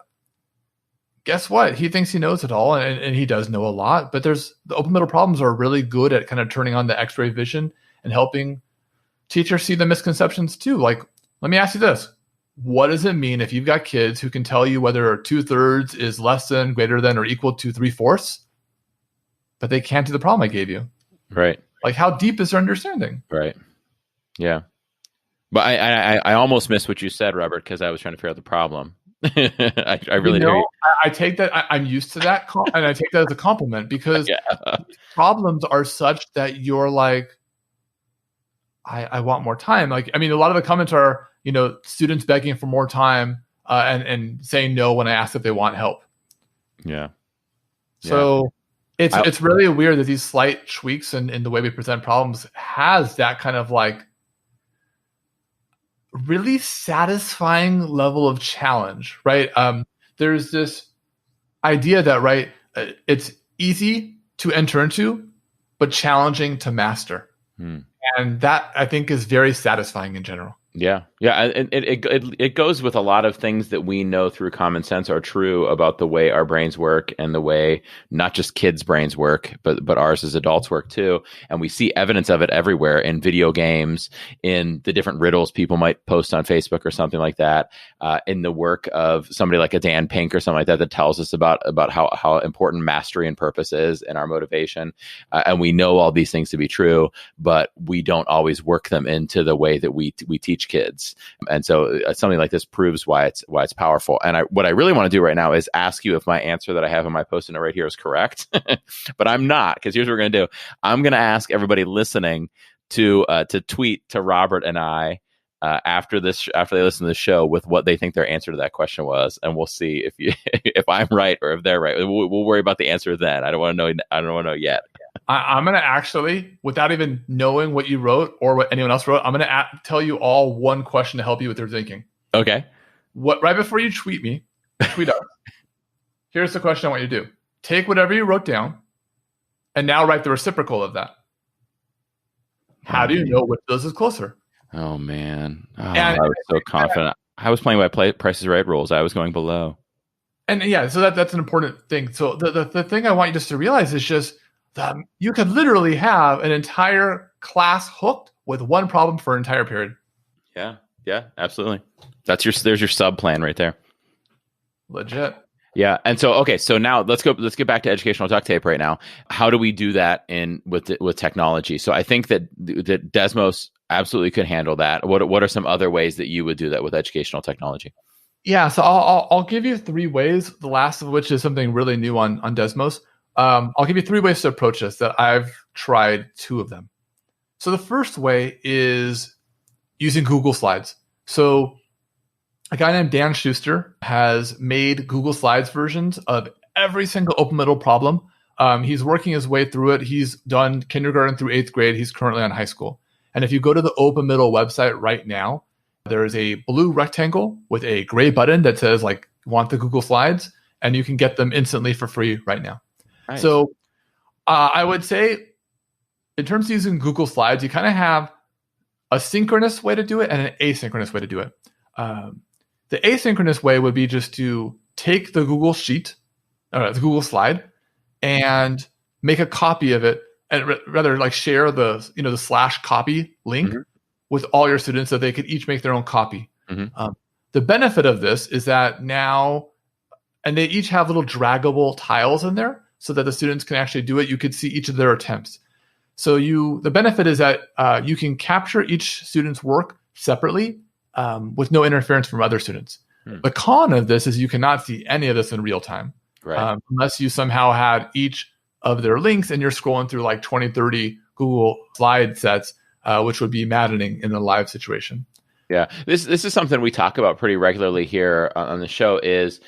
guess what? He thinks he knows it all, and he does know a lot, but the open middle problems are really good at kind of turning on the X-ray vision and helping teachers see the misconceptions too. Like, let me ask you this. What does it mean if you've got kids who can tell you whether 2/3 is less than, greater than, or equal to 3/4, but they can't do the problem I gave you? Right. Like, how deep is their understanding? Right. Yeah. But I almost missed what you said, Robert, because I was trying to figure out the problem. I really do. I take that. I'm used to that, and I take that as a compliment because problems are such that you're like, I want more time. Like, I mean, a lot of the comments are, students begging for more time and saying no when I ask if they want help. Yeah. So it's really weird that these slight tweaks in the way we present problems has that kind of like really satisfying level of challenge, right? There's this idea that, right, it's easy to enter into, but challenging to master. And that, I think, is very satisfying in general. Yeah. And it goes with a lot of things that we know through common sense are true about the way our brains work and the way not just kids' brains work, but ours as adults work too. And we see evidence of it everywhere in video games, in the different riddles people might post on Facebook or something like that, in the work of somebody like a Dan Pink or something like that tells us about how important mastery and purpose is in our motivation. And we know all these things to be true, but we don't always work them into the way that we teach kids. And so something like this proves why it's powerful. And what I really want to do right now is ask you if my answer that I have in my Post-it note right here is correct, but I'm not, because here's what we're going to do. I'm going to ask everybody listening to tweet to Robert and I after they listen to the show with what they think their answer to that question was, and we'll see if I'm right or if they're right. We'll worry about the answer then. I don't want to know yet. I'm going to actually, without even knowing what you wrote or what anyone else wrote, I'm going to tell you all one question to help you with your thinking. Okay. Right before you tweet us. Here's the question I want you to do. Take whatever you wrote down and now write the reciprocal of that. How do you know which of those is closer? Oh, man. I was so confident. I was playing by Price is Right rules. I was going below. And yeah, so that's an important thing. So the thing I want you just to realize is just that you could literally have an entire class hooked with one problem for an entire period. Yeah, absolutely. There's your sub plan right there. Legit. Yeah, and so now let's get back to educational duct tape right now. How do we do that with technology? So I think that Desmos absolutely could handle that. What are some other ways that you would do that with educational technology? Yeah, so I'll give you 3 ways. The last of which is something really new on Desmos. I'll give you 3 ways to approach this that I've tried 2 of them. So the first way is using Google Slides. So a guy named Dan Schuster has made Google Slides versions of every single open middle problem. He's working his way through it. He's done kindergarten through 8th grade. He's currently on high school. And if you go to the open middle website right now, there is a blue rectangle with a gray button that says want the Google Slides, and you can get them instantly for free right now. Nice. So I would say in terms of using Google Slides, you kind of have a synchronous way to do it and an asynchronous way to do it. The asynchronous way would be just to take the Google Sheet, the Google Slide, and make a copy of it, and rather share the /copy link with all your students so they could each make their own copy. The benefit of this is that now, and they each have little draggable tiles in there so that the students can actually do it. You could see each of their attempts. So the benefit is that you can capture each student's work separately with no interference from other students. The con of this is you cannot see any of this in real time, right? Unless you somehow had each of their links and you're scrolling through 20, 30 Google slide sets, which would be maddening in a live situation. Yeah, this is something we talk about pretty regularly here on the show. Is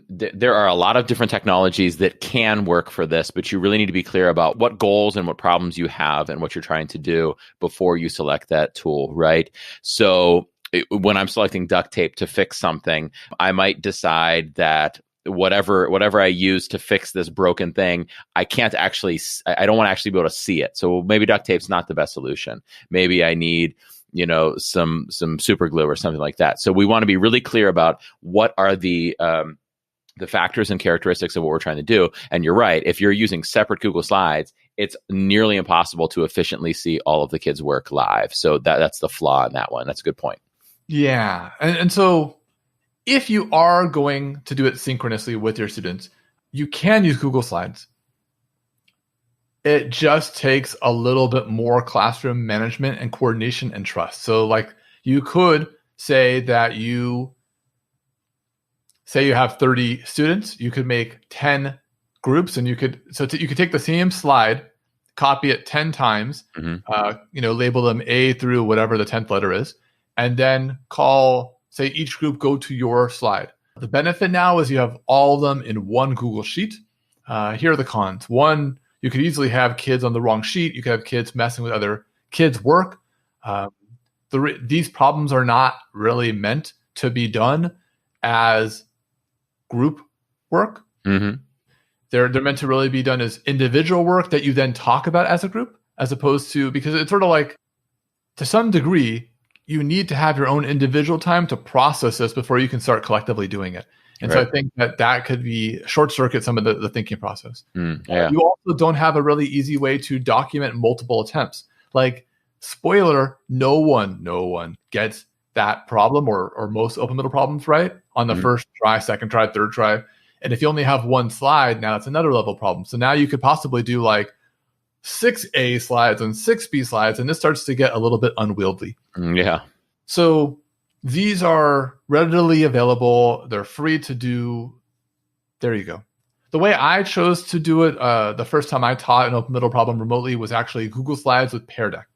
there are a lot of different technologies that can work for this, but you really need to be clear about what goals and what problems you have and what you're trying to do before you select that tool, right? So when I'm selecting duct tape to fix something, I might decide that whatever I use to fix this broken thing, I don't want to actually be able to see it. So maybe duct tape's not the best solution. Maybe I need some super glue or something like that. So we want to be really clear about what are the factors and characteristics of what we're trying to do. And you're right. If you're using separate Google Slides, it's nearly impossible to efficiently see all of the kids' work live. So that's the flaw in that one. That's a good point. Yeah. And so if you are going to do it synchronously with your students, you can use Google Slides. It just takes a little bit more classroom management and coordination and trust. So you could say that you have 30 students, you could make 10 groups, and you could take the same slide, copy it 10 times, label them A through whatever the 10th letter is, and then say each group go to your slide. The benefit now is you have all of them in one Google Sheet. Here are the cons. One, you could easily have kids on the wrong sheet. You could have kids messing with other kids' work. These problems are not really meant to be done as group work. They're meant to really be done as individual work that you then talk about as a group, as opposed to, because it's sort of to some degree, you need to have your own individual time to process this before you can start collectively doing it. And so I think that could be short circuit some of the thinking process. You also don't have a really easy way to document multiple attempts. Spoiler, no one gets that problem or most open middle problems right on the first try, second try, third try. And if you only have one slide, now it's another level problem. So now you could possibly do 6A slides and 6B slides, and this starts to get a little bit unwieldy. Yeah. So these are readily available. They're free to do. There you go. The way I chose to do it the first time I taught an open middle problem remotely was actually Google Slides with Pear Deck.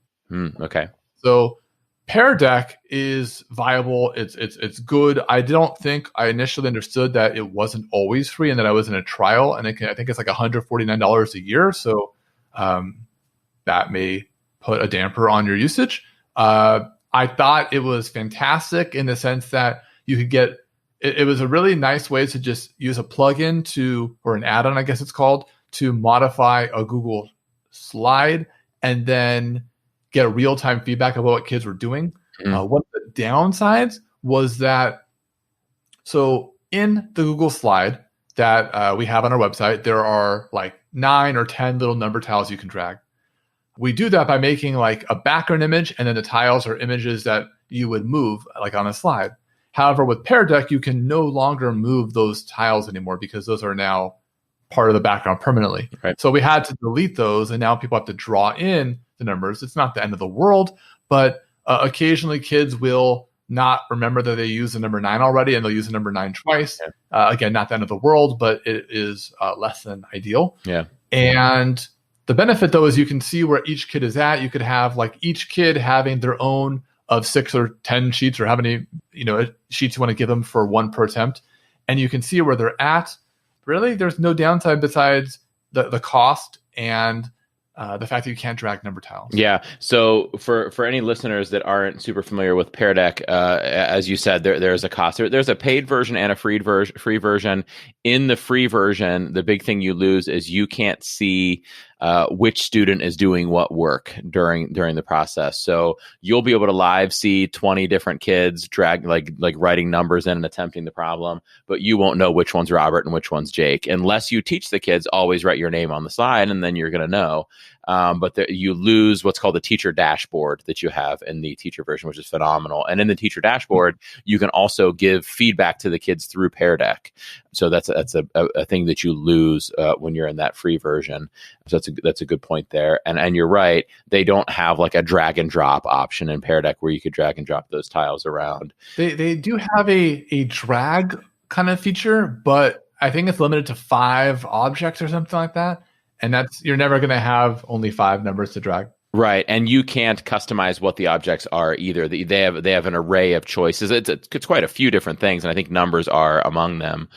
Okay. So Pear Deck is viable. It's good. I don't think I initially understood that it wasn't always free and that I was in a trial. And I think it's $149 a year. So that may put a damper on your usage. I thought it was fantastic in the sense that you could get, it was a really nice way to just use a plugin or an add-on, I guess it's called, to modify a Google slide and then get real-time feedback about what kids were doing. One of the downsides was that, so in the Google slide that we have on our website, there are like 9 or 10 little number tiles you can drag. We do that by making like a background image, and then the tiles are images that you would move like on a slide. However, with Pear Deck, you can no longer move those tiles anymore because those are now part of the background permanently. Right. So we had to delete those, and now people have to draw in the numbers. It's not the end of the world, but occasionally kids will not remember that they use the number 9 already, and they'll use the number 9 twice. Again, not the end of the world, but it is less than ideal. Yeah. And the benefit, though, is you can see where each kid is at. You could have like each kid having their own of 6 or 10 sheets, or how many sheets you want to give them for one per attempt, and you can see where they're at. Really, there's no downside besides the cost and the fact that you can't drag number tiles. Yeah. So for any listeners that aren't super familiar with Pear Deck, as you said, there's a cost. There's a paid version and a free version. In the free version, the big thing you lose is you can't see which student is doing what work during the process. So you'll be able to live see 20 different kids drag like writing numbers in and attempting the problem, but you won't know which one's Robert and which one's Jake unless you teach the kids always write your name on the slide, and then you're going to know. But you lose what's called the teacher dashboard that you have in the teacher version, which is phenomenal. And in the teacher dashboard, you can also give feedback to the kids through Pear Deck. So that's a thing that you lose when you're in that free version. So that's a good point there. And you're right, they don't have like a drag and drop option in Pear Deck where you could drag and drop those tiles around. They do have a drag kind of feature, but I think it's limited to 5 objects or something like that. And you're never going to have only 5 numbers to drag. Right, and you can't customize what the objects are either. They have an array of choices. It's quite a few different things, and I think numbers are among them.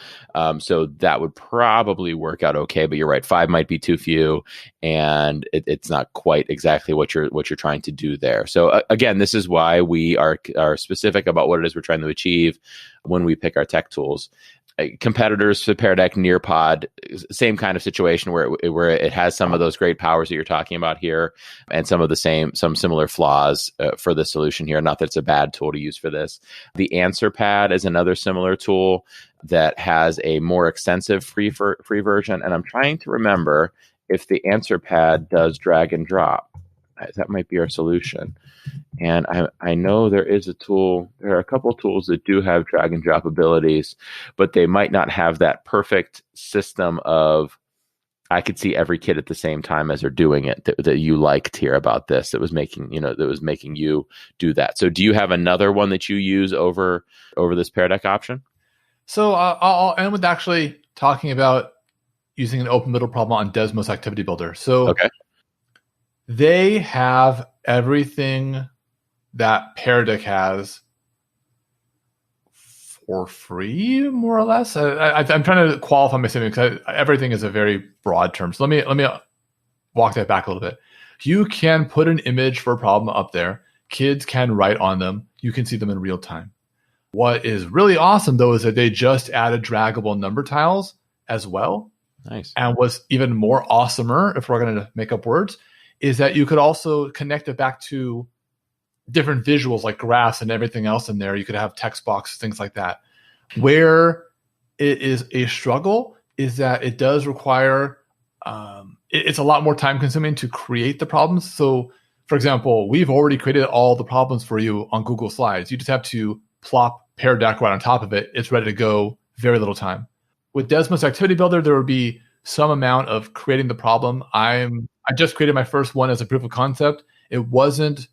So that would probably work out okay. But you're right, 5 might be too few, and it's not quite exactly what you're trying to do there. So again, this is why we are specific about what it is we're trying to achieve when we pick our tech tools. Competitors to Pear Deck, Nearpod, same kind of situation where it has some of those great powers that you're talking about here, and some similar flaws for the solution here. Not that it's a bad tool to use for this. The Answer Pad is another similar tool that has a more extensive free version, and I'm trying to remember if the Answer Pad does drag and drop. That might be our solution. And I know there is a tool, there are a couple tools that do have drag and drop abilities, but they might not have that perfect system of, I could see every kid at the same time as they're doing it that you liked here about this, that was making you do that. So do you have another one that you use over this Pear Deck option? So I'll end with actually talking about using an open middle problem on Desmos Activity Builder. So okay. They have everything that Pear Deck has for free, more or less. I'm trying to qualify my statement because everything is a very broad term. So let me walk that back a little bit. You can put an image for a problem up there. Kids can write on them. You can see them in real time. What is really awesome, though, is that they just added draggable number tiles as well. Nice. And what's even more awesomer, if we're going to make up words, is that you could also connect it back to different visuals like graphs and everything else in there. You could have text boxes, things like that. Where it is a struggle is that it does require, it's a lot more time consuming to create the problems. So, for example, we've already created all the problems for you on Google Slides. You just have to plop Pear Deck right on top of it. It's ready to go, very little time. With Desmos Activity Builder, there would be some amount of creating the problem. I just created my first one as a proof of concept. It wasn't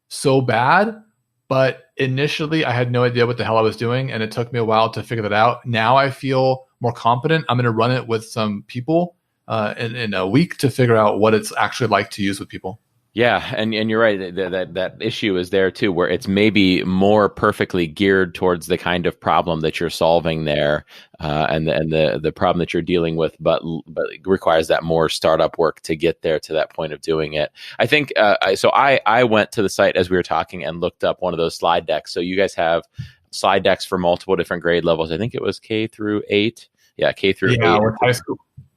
so bad, but initially I had no idea what the hell I was doing, and it took me a while to figure that out. Now I feel more competent. I'm going to run it with some people in a week to figure out what it's actually like to use with people. Yeah, and you're right. That issue is there too, where it's maybe more perfectly geared towards the kind of problem that you're solving there, and the problem that you're dealing with, but it requires that more startup work to get there to that point of doing it. I think I went to the site as we were talking and looked up one of those slide decks. So you guys have slide decks for multiple different grade levels. I think it was K through 8. Yeah, K through 8. Yeah,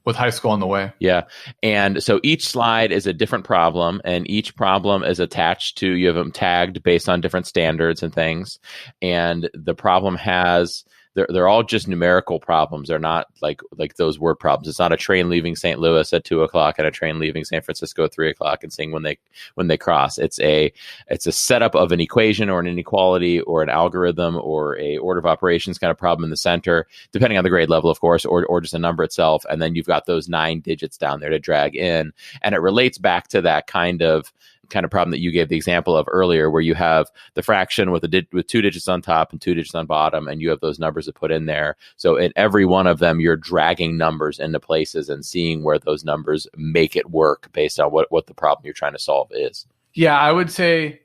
with high school on the way. Yeah. And so each slide is a different problem, and each problem is attached to, you have them tagged based on different standards and things. And the problem has, they're all just numerical problems. They're not like those word problems. It's not a train leaving St. Louis at 2:00 and a train leaving San Francisco at 3:00 and seeing when they cross. It's a setup of an equation or an inequality or an algorithm or a order of operations kind of problem in the center, depending on the grade level, of course, or just a number itself. And then you've got those 9 digits down there to drag in. And it relates back to that kind of problem that you gave the example of earlier, where you have the fraction with 2 digits on top and 2 digits on bottom, and you have those numbers to put in there. So in every one of them, you're dragging numbers into places and seeing where those numbers make it work based on what the problem you're trying to solve is. Yeah, I would say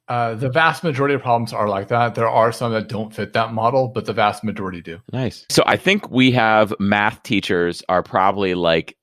the vast majority of problems are like that. There are some that don't fit that model, but the vast majority do. Nice. So I think we have math teachers are probably like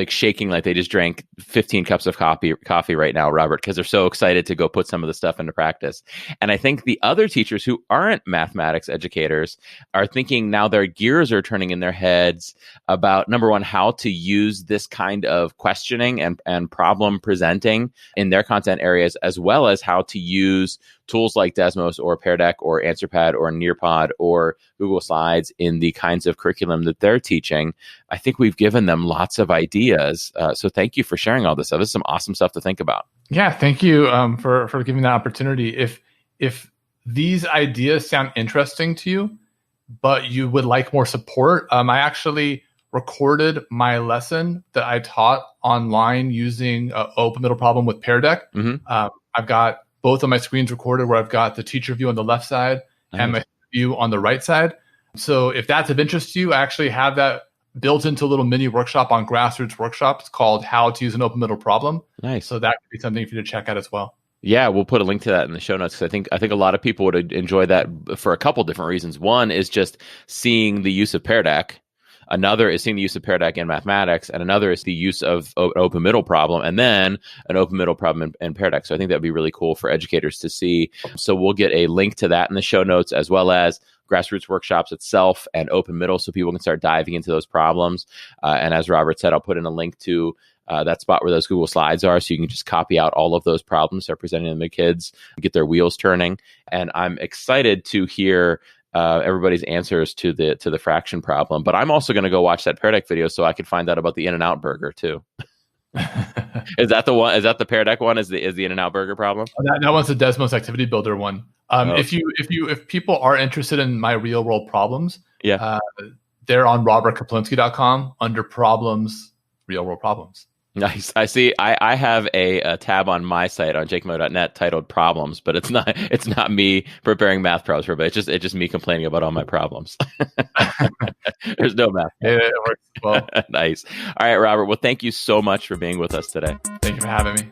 shaking like they just drank 15 cups of coffee right now, Robert, because they're so excited to go put some of the stuff into practice. And I think the other teachers who aren't mathematics educators are thinking now their gears are turning in their heads about, number one, how to use this kind of questioning and problem presenting in their content areas, as well as how to use tools like Desmos or Pear Deck or AnswerPad or Nearpod or Google Slides in the kinds of curriculum that they're teaching. I think we've given them lots of ideas. So thank you for sharing all this stuff. This is some awesome stuff to think about. Yeah, thank you for giving that opportunity. If these ideas sound interesting to you, but you would like more support, I actually recorded my lesson that I taught online using Open Middle Problem with Pear Deck. Mm-hmm. I've got both of my screens recorded, where I've got the teacher view on the left side and my view on the right side. So if that's of interest to you, I actually have that built into a little mini workshop on Grassroots Workshops called How to Use an Open Middle Problem. Nice. So that could be something for you to check out as well. Yeah, we'll put a link to that in the show notes, because I think a lot of people would enjoy that for a couple different reasons. One is just seeing the use of Pear Deck. Another is seeing the use of Pear Deck in mathematics, and another is the use of an open middle problem, and then an open middle problem in Pear Deck. So I think that'd be really cool for educators to see. So we'll get a link to that in the show notes, as well as Grassroots Workshops itself and open middle, so people can start diving into those problems. And as Robert said, I'll put in a link to that spot where those Google Slides are, so you can just copy out all of those problems, start presenting them to kids, get their wheels turning. And I'm excited to hear everybody's answers to the fraction problem. But I'm also going to go watch that Pear Deck video so I can find out about the In-N-Out burger too. Is that the one? Is that the Pear Deck one? Is the In-N-Out burger problem? That one's the Desmos Activity Builder one. If people are interested in my real world problems, they're on robertkaplinsky.com under problems, real world problems. Nice. I see. I have a tab on my site on jakemiller.net titled Problems, but it's not me preparing math problems for everybody. It's just me complaining about all my problems. There's no math. Yeah, it works well. Nice. All right, Robert. Well, thank you so much for being with us today. Thank you for having me.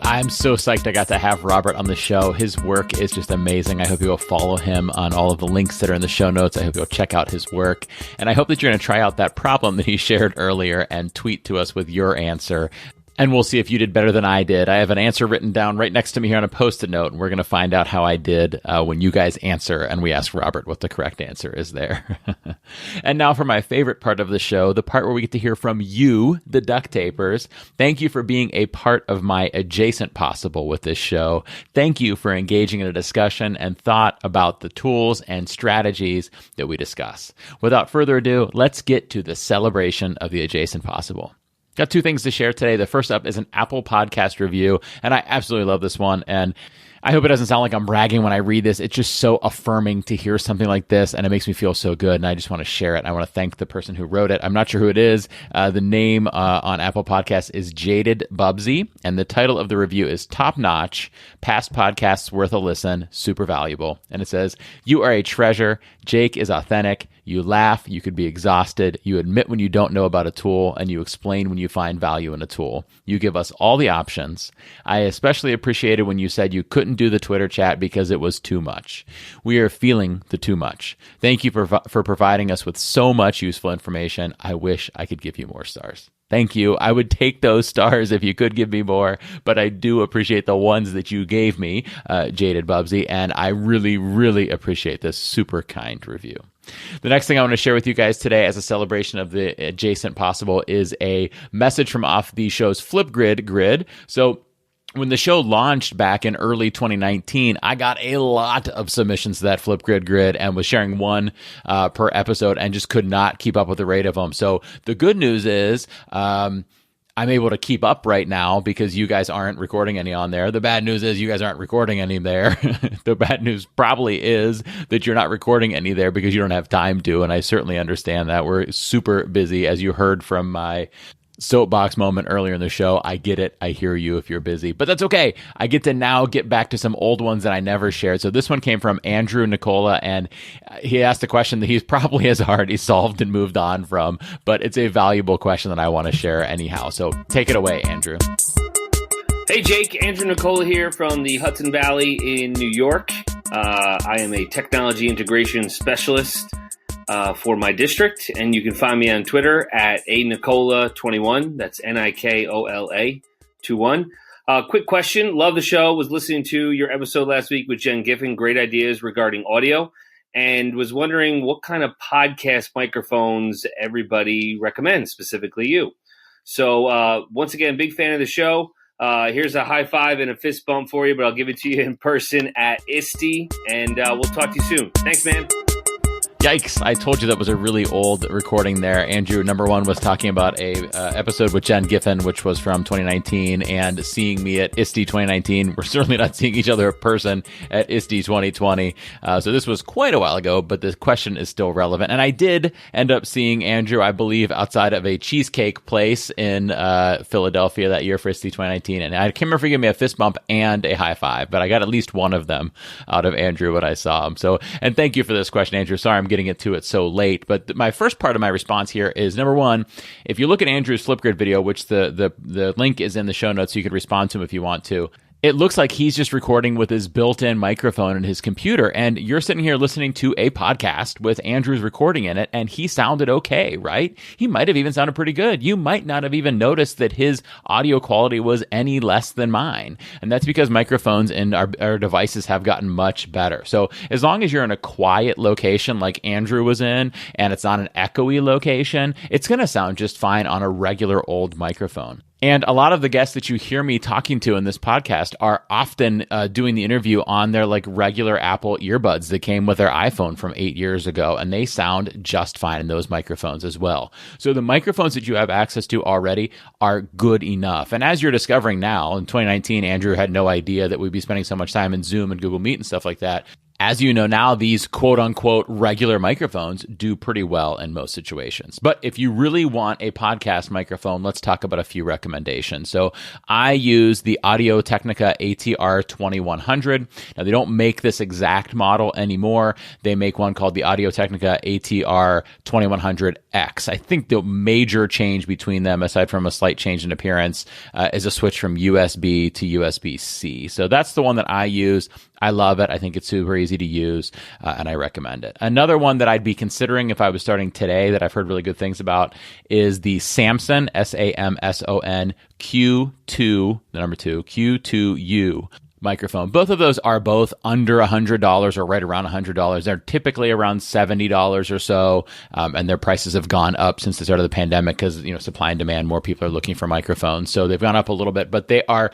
I'm so psyched I got to have Robert on the show. His work is just amazing. I hope you will follow him on all of the links that are in the show notes. I hope you'll check out his work. And I hope that you're going to try out that problem that he shared earlier and tweet to us with your answer. And we'll see if you did better than I did. I have an answer written down right next to me here on a Post-it note, and we're going to find out how I did when you guys answer and we ask Robert what the correct answer is there. And now for my favorite part of the show, the part where we get to hear from you, the duct tapers. Thank you for being a part of my adjacent possible with this show. Thank you for engaging in a discussion and thought about the tools and strategies that we discuss. Without further ado, let's get to the celebration of the adjacent possible. Got 2 things to share today. The first up is an Apple Podcast review, and I absolutely love this one. And I hope it doesn't sound like I'm bragging when I read this. It's just so affirming to hear something like this, and it makes me feel so good, and I just want to share it. I want to thank the person who wrote it. I'm not sure who it is. The name on Apple Podcasts is Jaded Bubsy, and the title of the review is Top Notch, Past Podcasts Worth a Listen, Super Valuable. And it says, "You are a treasure. Jake is authentic. You laugh, you could be exhausted, you admit when you don't know about a tool, and you explain when you find value in a tool. You give us all the options. I especially appreciated when you said you couldn't do the Twitter chat because it was too much. We are feeling the too much. Thank you for providing us with so much useful information. I wish I could give you more stars." Thank you. I would take those stars if you could give me more, but I do appreciate the ones that you gave me, Jaded Bubsy, and I really, really appreciate this super kind review. The next thing I want to share with you guys today as a celebration of the adjacent possible is a message from off the show's Flipgrid grid. So when the show launched back in early 2019, I got a lot of submissions to that Flipgrid grid and was sharing one per episode and just could not keep up with the rate of them. So the good news is I'm able to keep up right now because you guys aren't recording any on there. The bad news is you guys aren't recording any there. The bad news probably is that you're not recording any there because you don't have time to, and I certainly understand that. We're super busy, as you heard from my soapbox moment earlier in the show. I get it. I hear you if you're busy, but that's okay. I get to now get back to some old ones that I never shared. So this one came from Andrew Nicola, and he asked a question that he's probably has already solved and moved on from, but it's a valuable question that I want to share anyhow. So take it away, Andrew. Hey, Jake. Andrew Nicola here from the Hudson Valley in New York. I am a technology integration specialist for my district, and you can find me on Twitter at anicola21. That's Nikola 21. Quick question. Love the show. Was listening to your episode last week with Jen Giffen. Great ideas regarding audio, and was wondering what kind of podcast microphones everybody recommends, specifically you. So once again, big fan of the show. Here's a high five and a fist bump for you, but I'll give it to you in person at ISTE, and we'll talk to you soon. Thanks, man. Yikes, I told you that was a really old recording there. Andrew, number one, was talking about a episode with Jen Giffen, which was from 2019, and seeing me at ISTE 2019. We're certainly not seeing each other in person at ISTE 2020. So this was quite a while ago, but the question is still relevant. And I did end up seeing Andrew, I believe, outside of a cheesecake place in Philadelphia that year for ISTE 2019. And I can't remember if he gave me a fist bump and a high five, but I got at least one of them out of Andrew when I saw him. So, and thank you for this question, Andrew. Sorry, I'm getting to it so late, but my first part of my response here is, number one, if you look at Andrew's Flipgrid video, which the link is in the show notes, so you can respond to him if you want to. It looks like he's just recording with his built-in microphone in his computer, and you're sitting here listening to a podcast with Andrew's recording in it, and he sounded okay, right? He might have even sounded pretty good. You might not have even noticed that his audio quality was any less than mine, and that's because microphones in our devices have gotten much better. So as long as you're in a quiet location like Andrew was in, and it's not an echoey location, it's going to sound just fine on a regular old microphone. And a lot of the guests that you hear me talking to in this podcast are often doing the interview on their like regular Apple earbuds that came with their iPhone from 8 years ago, and they sound just fine in those microphones as well. So the microphones that you have access to already are good enough. And as you're discovering now, in 2019, Andrew had no idea that we'd be spending so much time in Zoom and Google Meet and stuff like that. As you know now, these quote-unquote regular microphones do pretty well in most situations. But if you really want a podcast microphone, let's talk about a few recommendations. So I use the Audio-Technica ATR 2100. Now, they don't make this exact model anymore. They make one called the Audio-Technica ATR 2100X. I think the major change between them, aside from a slight change in appearance, is a switch from USB to USB-C. So that's the one that I use. I love it. I think it's super easy to use, and I recommend it. Another one that I'd be considering if I was starting today that I've heard really good things about is the Samson, Samson Q2, the number 2, Q2U microphone. Both of those are both under $100 or right around $100. They're typically around $70 or so, and their prices have gone up since the start of the pandemic because, supply and demand, more people are looking for microphones. So they've gone up a little bit, but they are,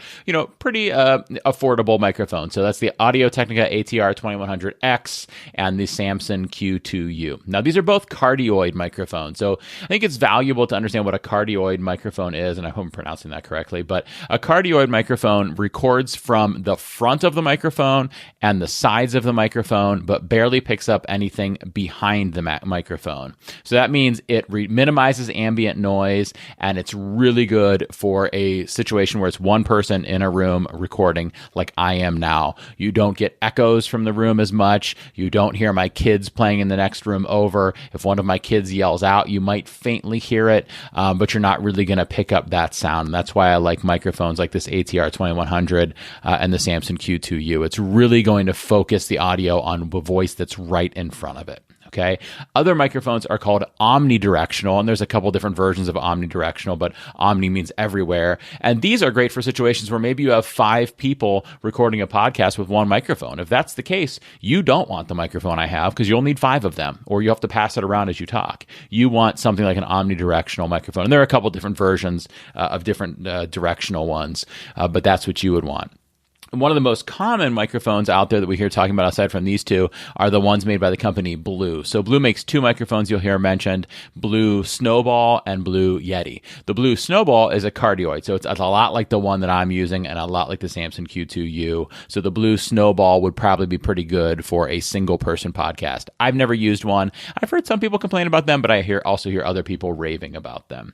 pretty affordable microphones. So that's the Audio-Technica ATR 2100X and the Samson Q2U. Now, these are both cardioid microphones. So I think it's valuable to understand what a cardioid microphone is, and I hope I'm pronouncing that correctly, but a cardioid microphone records from the the front of the microphone and the sides of the microphone, but barely picks up anything behind the microphone. So that means it minimizes ambient noise, and it's really good for a situation where it's one person in a room recording like I am now. You don't get echoes from the room as much. You don't hear my kids playing in the next room over. If one of my kids yells out, you might faintly hear it, but you're not really going to pick up that sound. And that's why I like microphones like this ATR 2100 and the Samson Q2U. It's really going to focus the audio on the voice that's right in front of it. Okay. Other microphones are called omnidirectional, and there's a couple different versions of omnidirectional, but omni means everywhere. And these are great for situations where maybe you have 5 people recording a podcast with one microphone. If that's the case, you don't want the microphone I have because you'll need 5 of them, or you have to pass it around as you talk. You want something like an omnidirectional microphone. And there are a couple different versions of different directional ones, but that's what you would want. One of the most common microphones out there that we hear talking about aside from these two are the ones made by the company Blue. So Blue makes 2 microphones you'll hear mentioned, Blue Snowball and Blue Yeti. The Blue Snowball is a cardioid, so it's a lot like the one that I'm using and a lot like the Samson Q2U. So the Blue Snowball would probably be pretty good for a single person podcast. I've never used one. I've heard some people complain about them, but I also hear other people raving about them.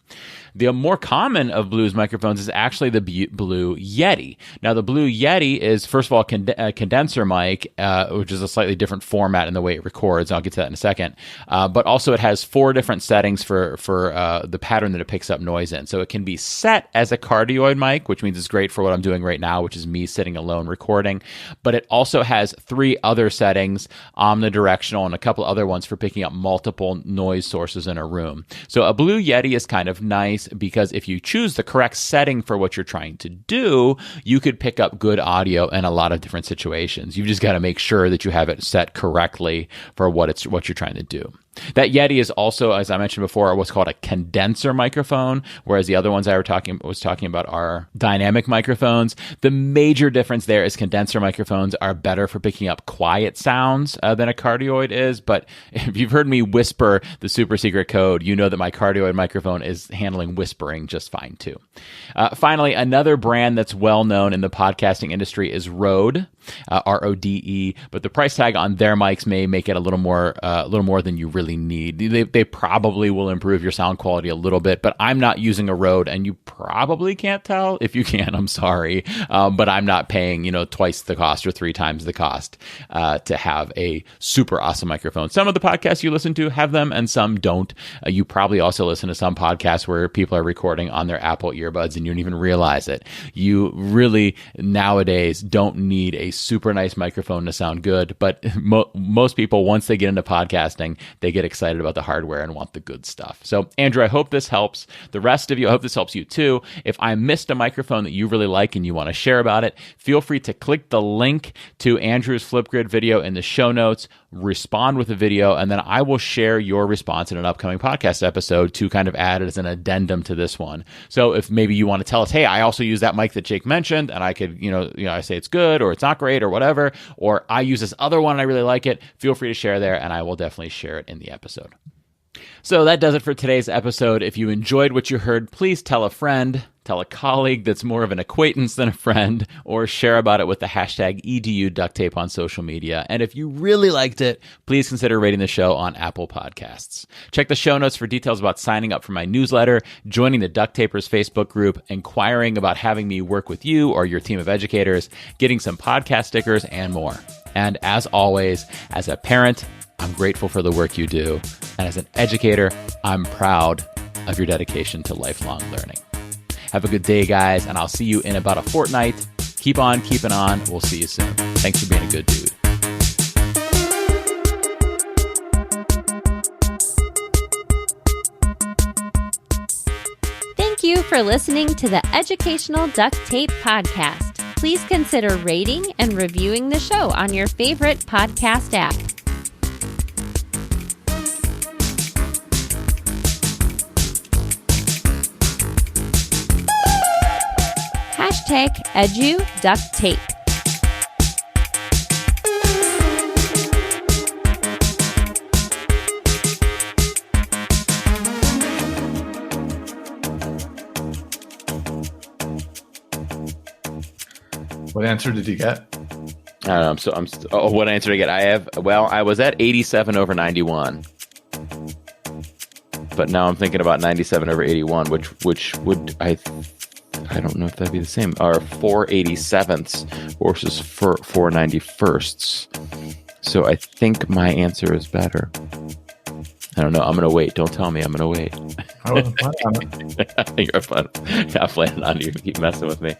The more common of Blue's microphones is actually the Blue Yeti. Now, the Blue Yeti is, first of all, a condenser mic, which is a slightly different format in the way it records. I'll get to that in a second. But also it has 4 different settings for the pattern that it picks up noise in. So it can be set as a cardioid mic, which means it's great for what I'm doing right now, which is me sitting alone recording. But it also has 3 other settings, omnidirectional and a couple other ones for picking up multiple noise sources in a room. So a Blue Yeti is kind of nice because if you choose the correct setting for what you're trying to do, you could pick up good audio in a lot of different situations. You've just got to make sure that you have it set correctly for what you're trying to do. That Yeti is also, as I mentioned before, what's called a condenser microphone, whereas the other ones I was talking about are dynamic microphones. The major difference there is condenser microphones are better for picking up quiet sounds than a cardioid is, but if you've heard me whisper the super secret code, you know that my cardioid microphone is handling whispering just fine too. Finally, another brand that's well known in the podcasting industry is Rode, Rode, but the price tag on their mics may make it a little more than you really need. They probably will improve your sound quality a little bit, but I'm not using a Rode, and you probably can't tell. If you can, I'm sorry, but I'm not paying twice the cost or 3 times the cost to have a super awesome microphone. Some of the podcasts you listen to have them, and some don't. You probably also listen to some podcasts where people are recording on their Apple earbuds, and you don't even realize it. You really nowadays don't need a super nice microphone to sound good, but most people, once they get into podcasting, they get excited about the hardware and want the good stuff. So, Andrew, I hope this helps. The rest of you, I hope this helps you too. If I missed a microphone that you really like and you want to share about it, feel free to click the link to Andrew's Flipgrid video in the show notes, respond with a video, and then I will share your response in an upcoming podcast episode to kind of add it as an addendum to this one. So if maybe you want to tell us, hey, I also use that mic that Jake mentioned, and I could, I say it's good or it's not great or whatever, or I use this other one and I really like it, feel free to share there, and I will definitely share it in the episode. So that does it for today's episode. If you enjoyed what you heard, please tell a friend, tell a colleague that's more of an acquaintance than a friend, or share about it with the hashtag #EduDuctTape on social media. And if you really liked it, please consider rating the show on Apple Podcasts. Check the show notes for details about signing up for my newsletter, joining the Duct Tapers Facebook group, inquiring about having me work with you or your team of educators, getting some podcast stickers, and more. And as always, as a parent, I'm grateful for the work you do. And as an educator, I'm proud of your dedication to lifelong learning. Have a good day, guys, and I'll see you in about a fortnight. Keep on keeping on. We'll see you soon. Thanks for being a good dude. Thank you for listening to the Educational Duct Tape Podcast. Please consider rating and reviewing the show on your favorite podcast app. #EduDuctTape. What answer did you get? I don't know. What answer did I get? I was at 87 over 91. But now I'm thinking about 97 over 81, which would, I don't know if that'd be the same. Or 487ths versus 491sts. So I think my answer is better. I don't know. I'm going to wait. Don't tell me. I'm going to wait. I wasn't planning on it. You're fun. Not planning on you. Keep messing with me.